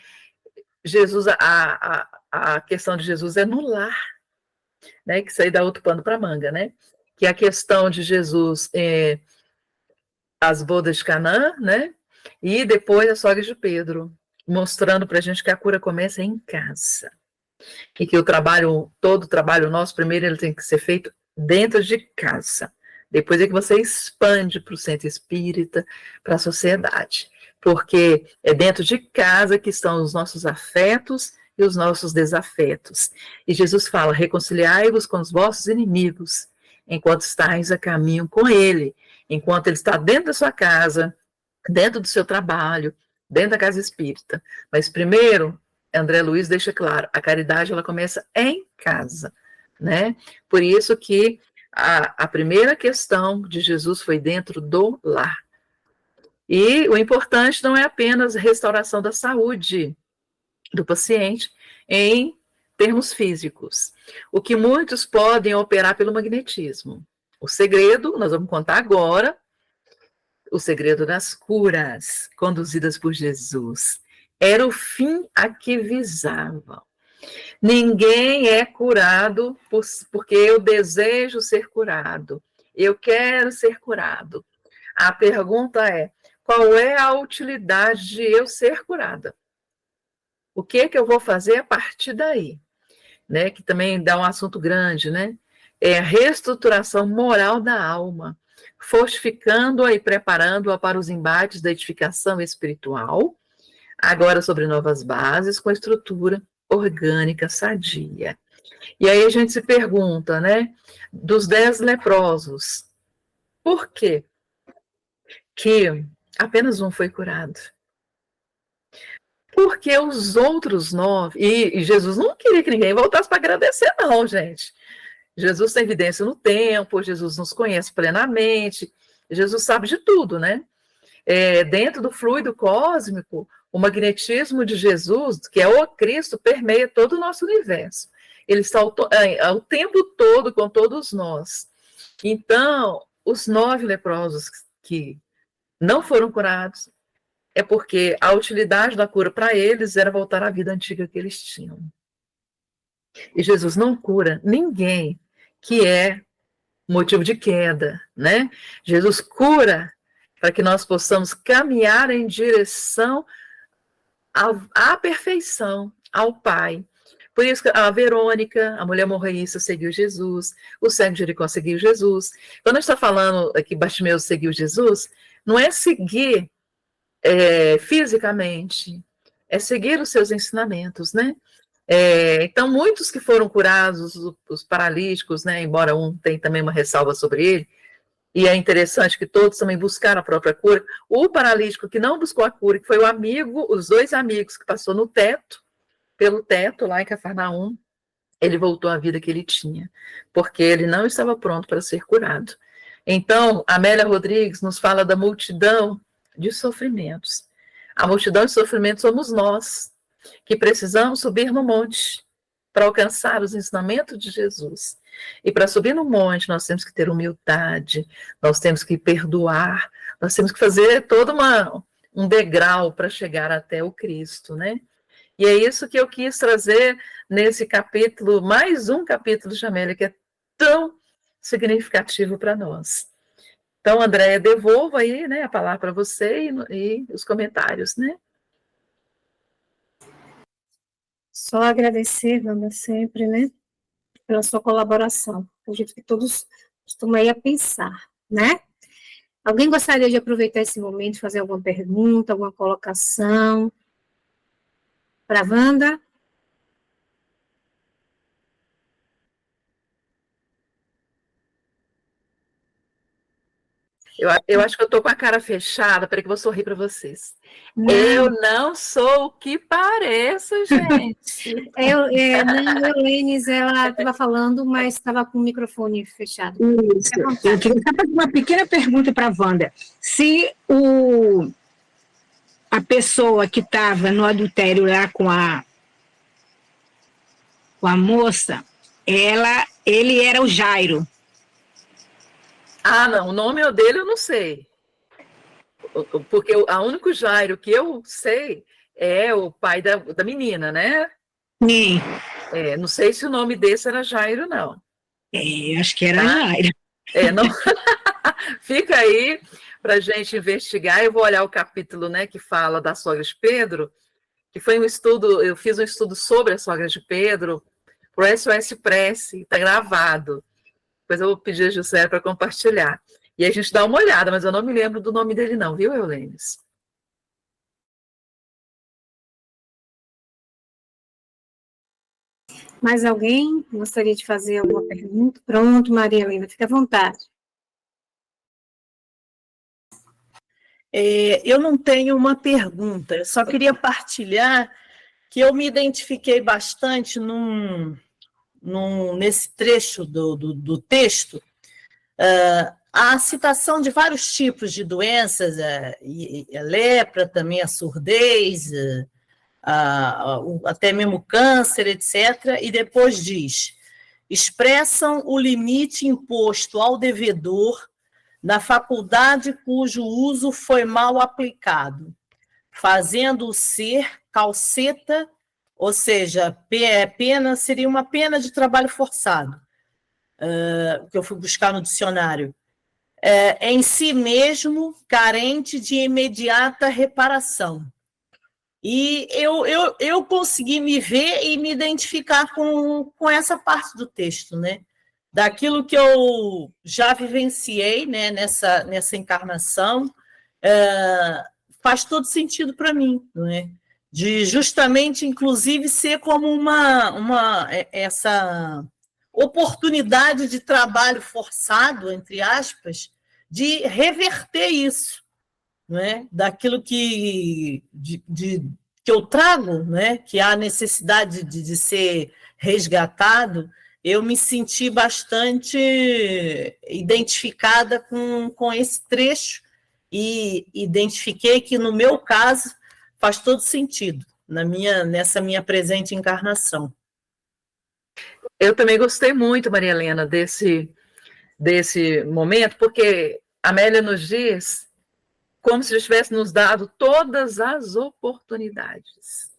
Jesus, a questão de Jesus é no lar, né? Que isso aí dá outro pano para manga, né? Que a questão de Jesus as bodas de Canaã, né? E depois a sogra de Pedro, mostrando para a gente que a cura começa em casa. E que todo o trabalho nosso, primeiro ele tem que ser feito dentro de casa. Depois é que você expande para o centro espírita, para a sociedade. Porque é dentro de casa que estão os nossos afetos e os nossos desafetos. E Jesus fala, reconciliai-vos com os vossos inimigos, enquanto estáis a caminho com ele, enquanto ele está dentro da sua casa, dentro do seu trabalho, dentro da casa espírita. Mas primeiro, André Luiz deixa claro, a caridade ela começa em casa, né? Por isso que a primeira questão de Jesus foi dentro do lar. E o importante não é apenas a restauração da saúde do paciente em termos físicos. O que muitos podem operar pelo magnetismo. O segredo, nós vamos contar agora, o segredo das curas conduzidas por Jesus. Era o fim a que visavam. Ninguém é curado porque eu desejo ser curado. Eu quero ser curado. A pergunta é, qual é a utilidade de eu ser curada? O que eu vou fazer a partir daí? Né? Que também dá um assunto grande, né? É a reestruturação moral da alma, fortificando-a e preparando-a para os embates da edificação espiritual, agora sobre novas bases, com estrutura orgânica sadia. E aí a gente se pergunta, né, dos 10 leprosos, por quê que apenas um foi curado? Porque os outros 9, e Jesus não queria que ninguém voltasse para agradecer não, gente. Jesus tem evidência no tempo, Jesus nos conhece plenamente, Jesus sabe de tudo, né? Dentro do fluido cósmico, o magnetismo de Jesus, que é o Cristo, permeia todo o nosso universo. Ele está o tempo todo com todos nós. Então, os 9 leprosos que não foram curados, é porque a utilidade da cura para eles era voltar à vida antiga que eles tinham. E Jesus não cura ninguém que é motivo de queda, né? Jesus cura para que nós possamos caminhar em direção à perfeição, ao Pai. Por isso que a Verônica, a mulher morreísta, seguiu Jesus, o cego de Jericó seguiu Jesus. Quando a gente está falando que Bartimeu seguiu Jesus, não é seguir fisicamente, é seguir os seus ensinamentos, né? Então, muitos que foram curados, os paralíticos, né, embora um tenha também uma ressalva sobre ele, e é interessante que todos também buscaram a própria cura, o paralítico que não buscou a cura, que foi o amigo, os 2 amigos que passou pelo teto lá em Cafarnaum, ele voltou à vida que ele tinha, porque ele não estava pronto para ser curado. Então, Amélia Rodrigues nos fala da multidão de sofrimentos. A multidão de sofrimentos somos nós, que precisamos subir no monte para alcançar os ensinamentos de Jesus. E para subir no monte, nós temos que ter humildade, nós temos que perdoar, nós temos que fazer todo um degrau para chegar até o Cristo, né? E é isso que eu quis trazer nesse capítulo, mais um capítulo de Amélia, que é tão significativo para nós. Então, Andréia, devolvo aí, né, a palavra para você e os comentários, né? Só agradecer, Wanda, sempre, né, pela sua colaboração. Acredito que todos estão aí a pensar, né? Alguém gostaria de aproveitar esse momento, fazer alguma pergunta, alguma colocação para a Wanda? Eu acho que eu estou com a cara fechada, peraí que eu vou sorrir para vocês. Não. Eu não sou o que pareço, gente. Não, a Elenis, ela estava falando, mas estava com o microfone fechado. Isso. Eu queria só fazer uma pequena pergunta para a Wanda. Se a pessoa que estava no adultério lá com a moça, ele era o Jairo. Ah, não, o nome dele eu não sei. Porque o único Jairo que eu sei é o pai da menina, né? Sim. Não sei se o nome desse era Jairo, não. Acho que era Jairo. Não. Fica aí para a gente investigar. Eu vou olhar o capítulo, né, que fala da sogra de Pedro, que foi um estudo, eu fiz um estudo sobre a sogra de Pedro, para o SOS Prece, está gravado. Depois eu vou pedir a José para compartilhar. E a gente dá uma olhada, mas eu não me lembro do nome dele não, viu, Eulenes? Mais alguém gostaria de fazer alguma pergunta? Pronto, Maria Helena, fica à vontade. Eu não tenho uma pergunta, eu só queria partilhar que eu me identifiquei bastante nesse trecho do texto, a citação de vários tipos de doenças, a lepra, também a surdez, até mesmo câncer, etc., e depois diz: expressam o limite imposto ao devedor na faculdade cujo uso foi mal aplicado, fazendo-o ser calceta, ou seja, pena, seria uma pena de trabalho forçado, que eu fui buscar no dicionário, em si mesmo carente de imediata reparação. E eu consegui me ver e me identificar com essa parte do texto, né? Daquilo que eu já vivenciei, né, nessa encarnação, faz todo sentido para mim, não é? De justamente, inclusive, ser como essa oportunidade de trabalho forçado, entre aspas, de reverter isso, não é? Daquilo que eu trago, né? Que há necessidade de ser resgatado. Eu me senti bastante identificada com esse trecho e identifiquei que, no meu caso, faz todo sentido nessa minha presente encarnação. Eu também gostei muito, Maria Helena, desse momento, porque a Amélia nos diz como se Deus tivesse nos dado todas as oportunidades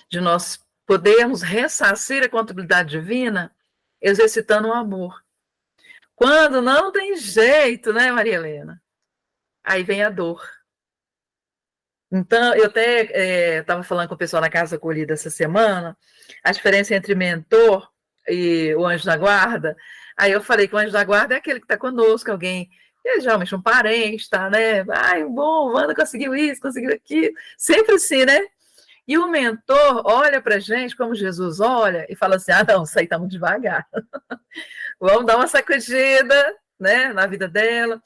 de nós podermos ressarcir a contabilidade divina exercitando o amor. Quando não tem jeito, né, Maria Helena? Aí vem a dor. Então, eu até estava falando com o pessoal na Casa Acolhida essa semana, a diferença entre mentor e o anjo da guarda. Aí eu falei que o anjo da guarda é aquele que está conosco, alguém, geralmente um parente, tá, né? Ai, bom, o Wanda conseguiu isso, conseguiu aquilo. Sempre assim, né? E o mentor olha para a gente como Jesus olha e fala assim: ah, não, isso aí está muito devagar. Vamos dar uma sacudida, né, na vida dela.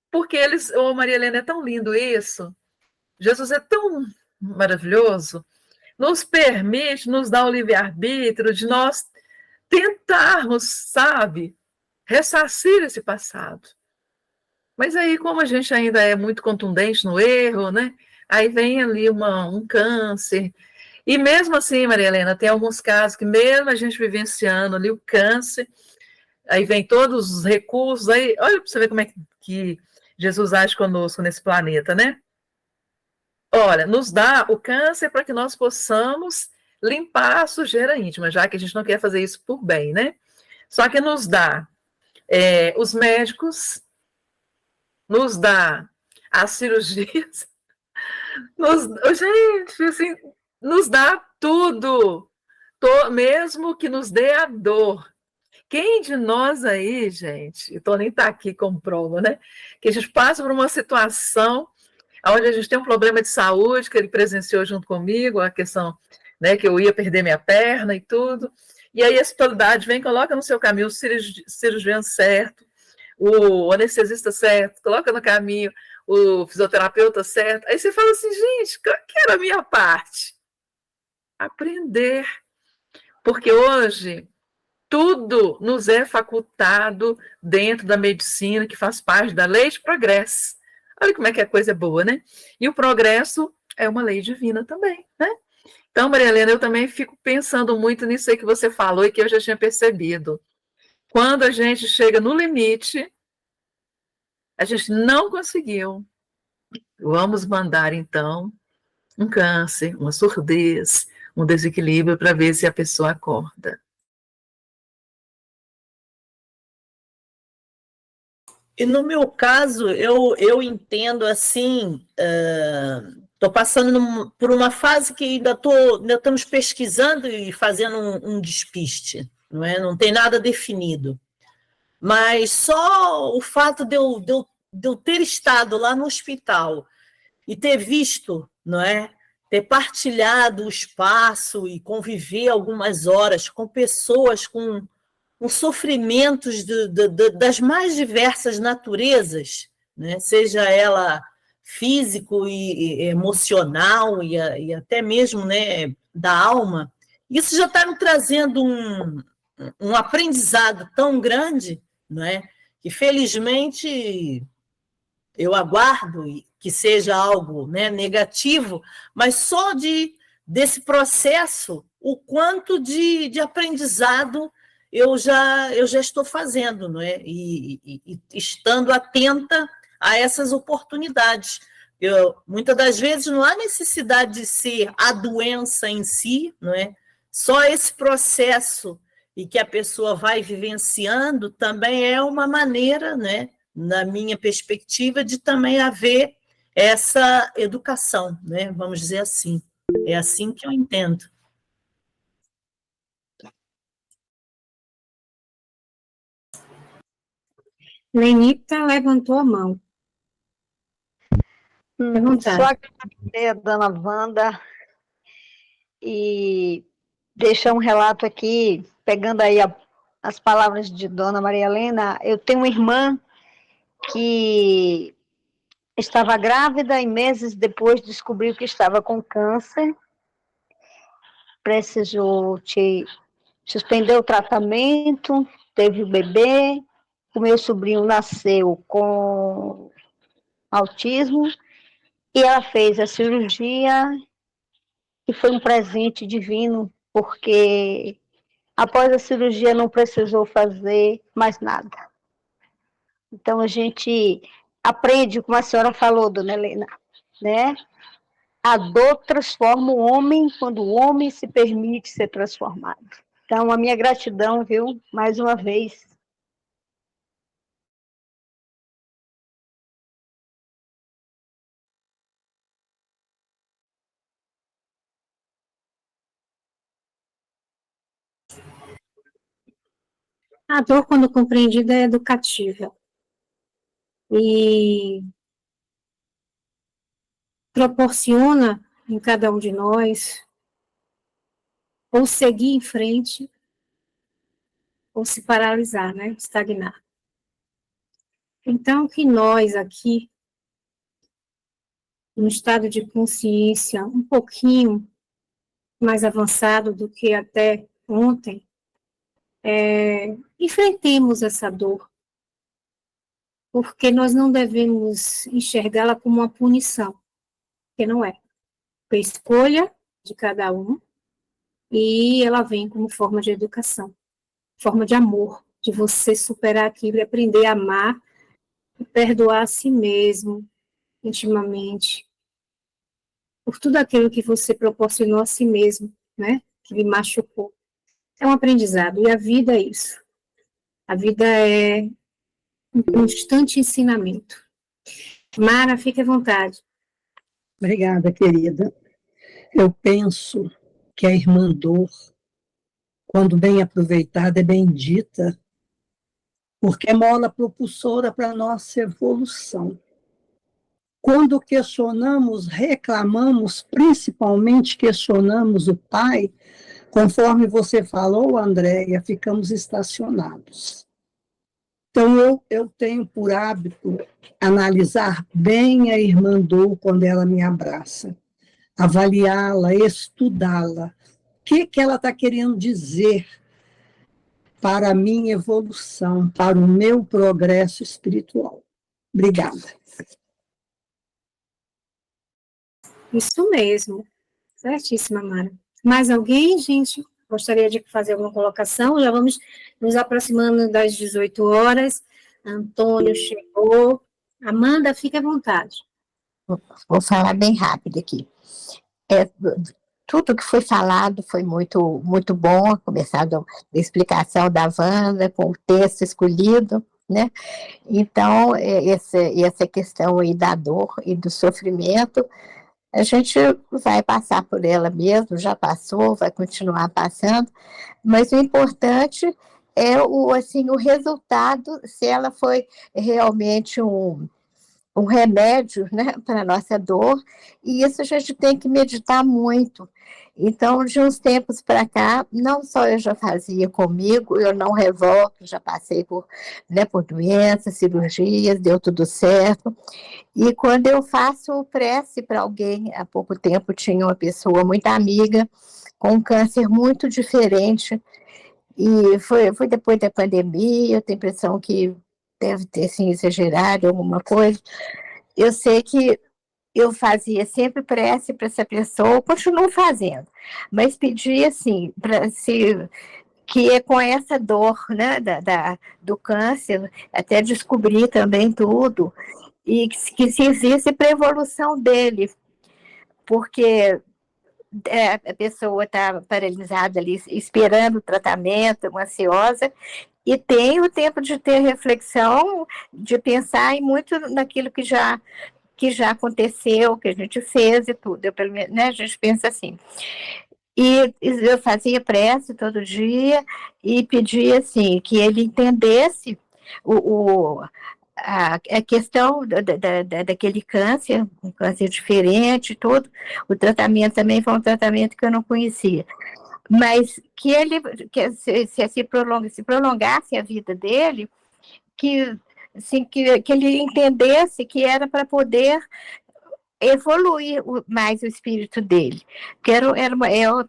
Porque Maria Helena, é tão lindo isso. Jesus é tão maravilhoso, nos permite, nos dá o livre-arbítrio de nós tentarmos, sabe, ressarcir esse passado. Mas aí, como a gente ainda é muito contundente no erro, né? Aí vem ali um câncer. E mesmo assim, Maria Helena, tem alguns casos que mesmo a gente vivenciando ali o câncer, aí vem todos os recursos, aí olha para você ver como é que Jesus age conosco nesse planeta, né? Olha, nos dá o câncer para que nós possamos limpar a sujeira íntima, já que a gente não quer fazer isso por bem, né? Só que nos dá os médicos, nos dá as cirurgias, gente, assim, nos dá tudo, mesmo que nos dê a dor. Quem de nós aí, gente, e Tô nem tá aqui como prova, né? Que a gente passa por uma situação onde a gente tem um problema de saúde, que ele presenciou junto comigo, a questão, né, que eu ia perder minha perna e tudo, e aí a espiritualidade vem, coloca no seu caminho o cirurgião certo, o anestesista certo, coloca no caminho o fisioterapeuta certo, aí você fala assim, gente, qual que era a minha parte? Aprender, porque hoje tudo nos é facultado dentro da medicina, que faz parte da lei de progresso. Olha como é que a coisa é boa, né? E o progresso é uma lei divina também, né? Então, Maria Helena, eu também fico pensando muito nisso aí que você falou e que eu já tinha percebido. Quando a gente chega no limite, a gente não conseguiu. Vamos mandar, então, um câncer, uma surdez, um desequilíbrio para ver se a pessoa acorda. E no meu caso, eu entendo assim, estou passando por uma fase que ainda estamos pesquisando e fazendo um despiste, não é? Não tem nada definido. Mas só o fato de eu ter estado lá no hospital e ter visto, não é? Ter partilhado o espaço e conviver algumas horas com pessoas com sofrimentos das mais diversas naturezas, né? Seja ela físico e emocional e até mesmo, né, da alma, isso já está me trazendo um aprendizado tão grande, não é? Que felizmente eu aguardo que seja algo, né, negativo, mas só desse processo, o quanto de aprendizado eu já estou fazendo, não é? E estando atenta a essas oportunidades. Muitas das vezes não há necessidade de ser a doença em si, não é? Só esse processo e que a pessoa vai vivenciando também é uma maneira, né, na minha perspectiva, de também haver essa educação, né? Vamos dizer assim. É assim que eu entendo. Lenita levantou a mão. Só agradecer a dona Wanda e deixar um relato aqui, pegando aí as palavras de dona Maria Helena. Eu tenho uma irmã que estava grávida e meses depois descobriu que estava com câncer, precisou suspender o tratamento, teve o bebê, o meu sobrinho nasceu com autismo, e ela fez a cirurgia, e foi um presente divino, porque após a cirurgia não precisou fazer mais nada. Então a gente aprende, como a senhora falou, dona Helena, né? A dor transforma o homem quando o homem se permite ser transformado. Então, a minha gratidão, viu, mais uma vez. A dor, quando compreendida, é educativa. E proporciona em cada um de nós ou seguir em frente ou se paralisar, né? Estagnar. Então, que nós aqui, no estado de consciência um pouquinho mais avançado do que até ontem, enfrentemos essa dor, porque nós não devemos enxergá-la como uma punição, porque não é. É escolha de cada um, e ela vem como forma de educação, forma de amor, de você superar aquilo e aprender a amar e perdoar a si mesmo, intimamente, por tudo aquilo que você proporcionou a si mesmo, né, que lhe machucou. É um aprendizado, e a vida é isso. A vida é um constante ensinamento. Mara, fique à vontade. Obrigada, querida. Eu penso que a irmã dor, quando bem aproveitada, é bendita, porque é mola propulsora para a nossa evolução. Quando questionamos, reclamamos, principalmente questionamos o Pai, conforme você falou, Andréia, ficamos estacionados. Então, eu tenho por hábito analisar bem a irmã Dor quando ela me abraça, avaliá-la, estudá-la. O que ela está querendo dizer para a minha evolução, para o meu progresso espiritual? Obrigada. Isso mesmo. Certíssima, Mara. Mais alguém, gente? Gostaria de fazer alguma colocação? Já vamos nos aproximando das 18 horas. Antônio chegou. Amanda, fique à vontade. Vou falar bem rápido aqui. Tudo que foi falado foi muito, muito bom, a começar da explicação da Wanda, com o texto escolhido, né? Então, essa questão aí da dor e do sofrimento, a gente vai passar por ela mesmo, já passou, vai continuar passando, mas o importante é assim, o resultado, se ela foi realmente um remédio, né, para a nossa dor, e isso a gente tem que meditar muito. Então, de uns tempos para cá, não só eu já fazia comigo, eu não revolto, já passei por doenças, cirurgias, deu tudo certo. E quando eu faço prece para alguém, há pouco tempo tinha uma pessoa muito amiga, com um câncer muito diferente, e foi depois da pandemia, eu tenho a impressão que deve ter assim, exagerado alguma coisa. Eu sei que eu fazia sempre prece para essa pessoa, continuo fazendo, mas pedi assim, para se que é com essa dor, né, do câncer, até descobrir também tudo, e que se existe para a evolução dele, porque a pessoa está paralisada ali, esperando o tratamento, ansiosa, e tem o tempo de ter reflexão, de pensar em muito naquilo que já aconteceu, que a gente fez e tudo. Pelo menos, né, a gente pensa assim. E eu fazia prece todo dia e pedia assim, que ele entendesse a questão daquele câncer, um câncer diferente, tudo. O tratamento também foi um tratamento que eu não conhecia. Mas que ele, se prolongasse a vida dele, que, assim, que ele entendesse que era para poder evoluir mais o espírito dele. Porque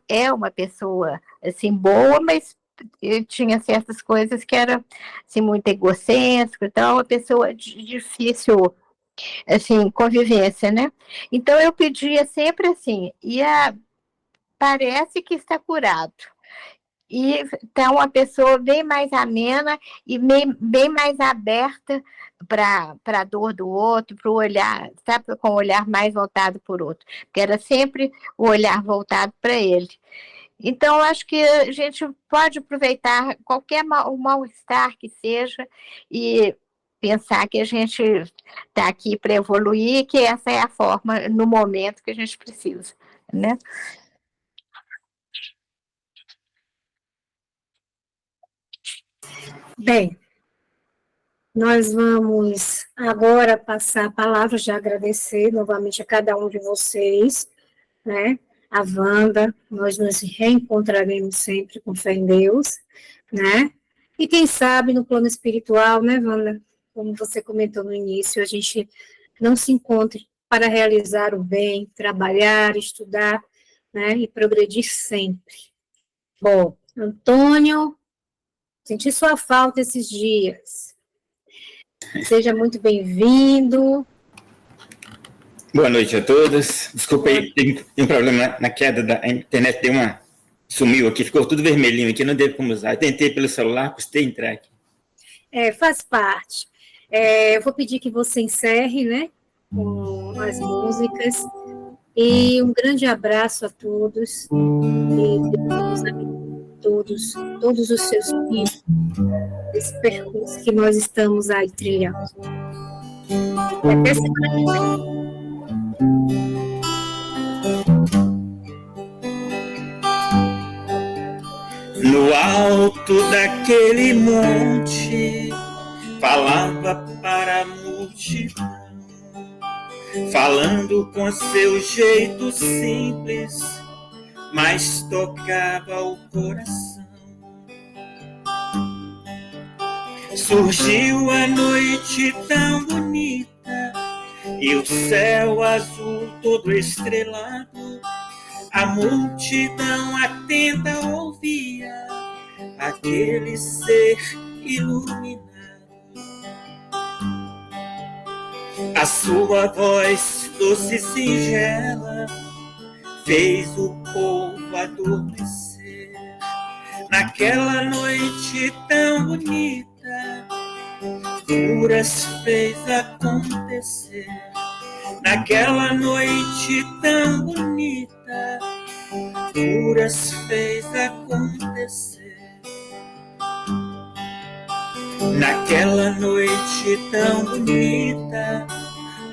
é uma pessoa assim, boa, mas ele tinha certas coisas que era assim, muito egocêntrico, então uma pessoa de difícil assim, convivência, né? Então eu pedia sempre assim, parece que está curado. E está uma pessoa bem mais amena e bem mais aberta para a dor do outro, para o olhar, sabe, com o olhar mais voltado para o outro, porque era sempre o olhar voltado para ele. Então, acho que a gente pode aproveitar qualquer mal-estar que seja e pensar que a gente está aqui para evoluir, que essa é a forma, no momento que a gente precisa, né? Bem, nós vamos agora passar a palavra de agradecer novamente a cada um de vocês, né? A Wanda, nós nos reencontraremos sempre com fé em Deus, né? E quem sabe no plano espiritual, né, Wanda? Como você comentou no início, a gente não se encontre para realizar o bem, trabalhar, estudar, né, e progredir sempre. Bom, Antônio, senti sua falta esses dias. Seja muito bem-vindo. Boa noite a todos. Desculpa aí, tem um problema na queda da internet, sumiu aqui, ficou tudo vermelhinho aqui, não deu como usar. Eu tentei pelo celular, custei entrar aqui. Faz parte. Eu vou pedir que você encerre, né, com as músicas. E um grande abraço a todos. E Deus abençoe todos os seus filhos, esse percurso que nós estamos aí trilhando. Até semana que vem. No alto daquele monte, falava para a multidão, falando com seu jeito simples, mas tocava o coração. Surgiu a noite tão bonita e o céu azul todo estrelado. A multidão atenta ouvia aquele ser iluminado. A sua voz doce e singela fez o povo adormecer. Naquela noite tão bonita, curas fez acontecer. Naquela noite tão bonita, curas fez acontecer. Naquela noite tão bonita,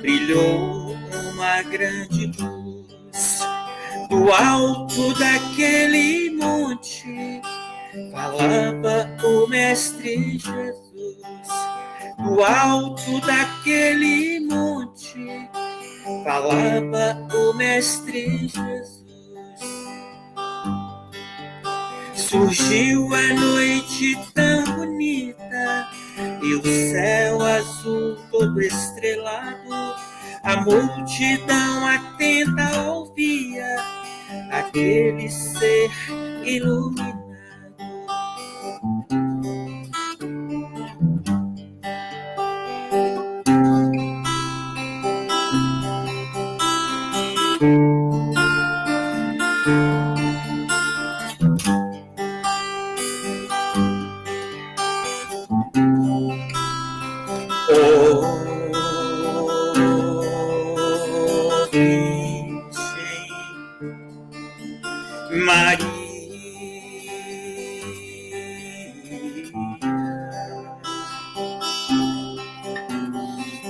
brilhou uma grande luz. Do alto daquele monte, falava o Mestre Jesus. Do alto daquele monte, falava o Mestre Jesus. Surgiu a noite tão bonita e o céu azul todo estrelado. A multidão atenta ouvia aquele ser iluminado.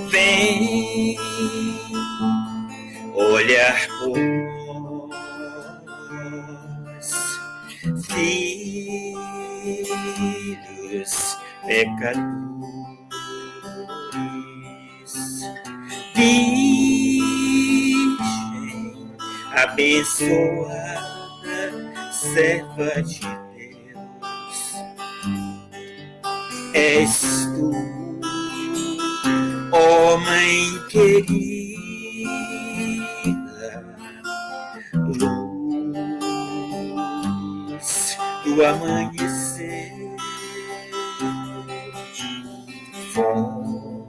Vem olhar por nós, filhos pecadores. Virgem abençoada, serva de Deus, és tu, ó Mãe querida, luz do amanhecer, fonte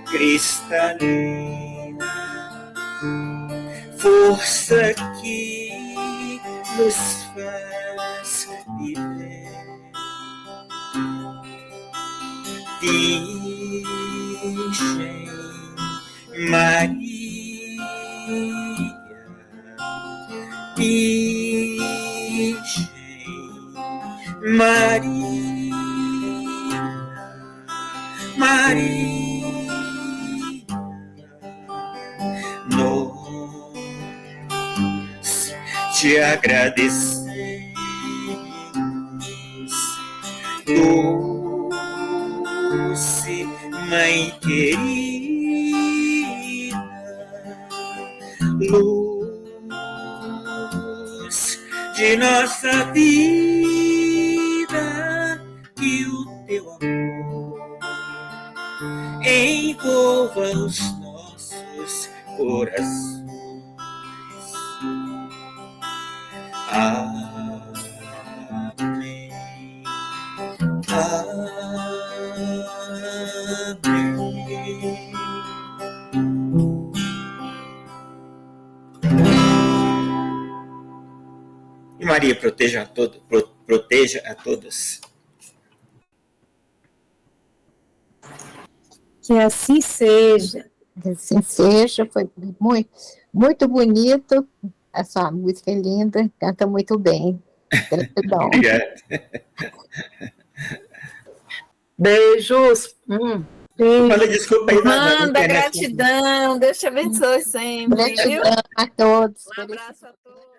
cristalina, força que nos faz viver. Virgem Maria, Virgem Maria, Maria, nós te agradecemos. Doce Mãe querida, luz de nossa vida, que o teu amor envolva os nossos corações. Amém. E Maria proteja a todos, proteja a todos. Que assim seja. Assim seja, foi muito, muito bonito. A sua música é linda, canta muito bem. Gratidão. Obrigado. Beijos. Manda desculpa aí. Manda gratidão, Deus te abençoe sempre. Gratidão a todos. Um abraço a todos.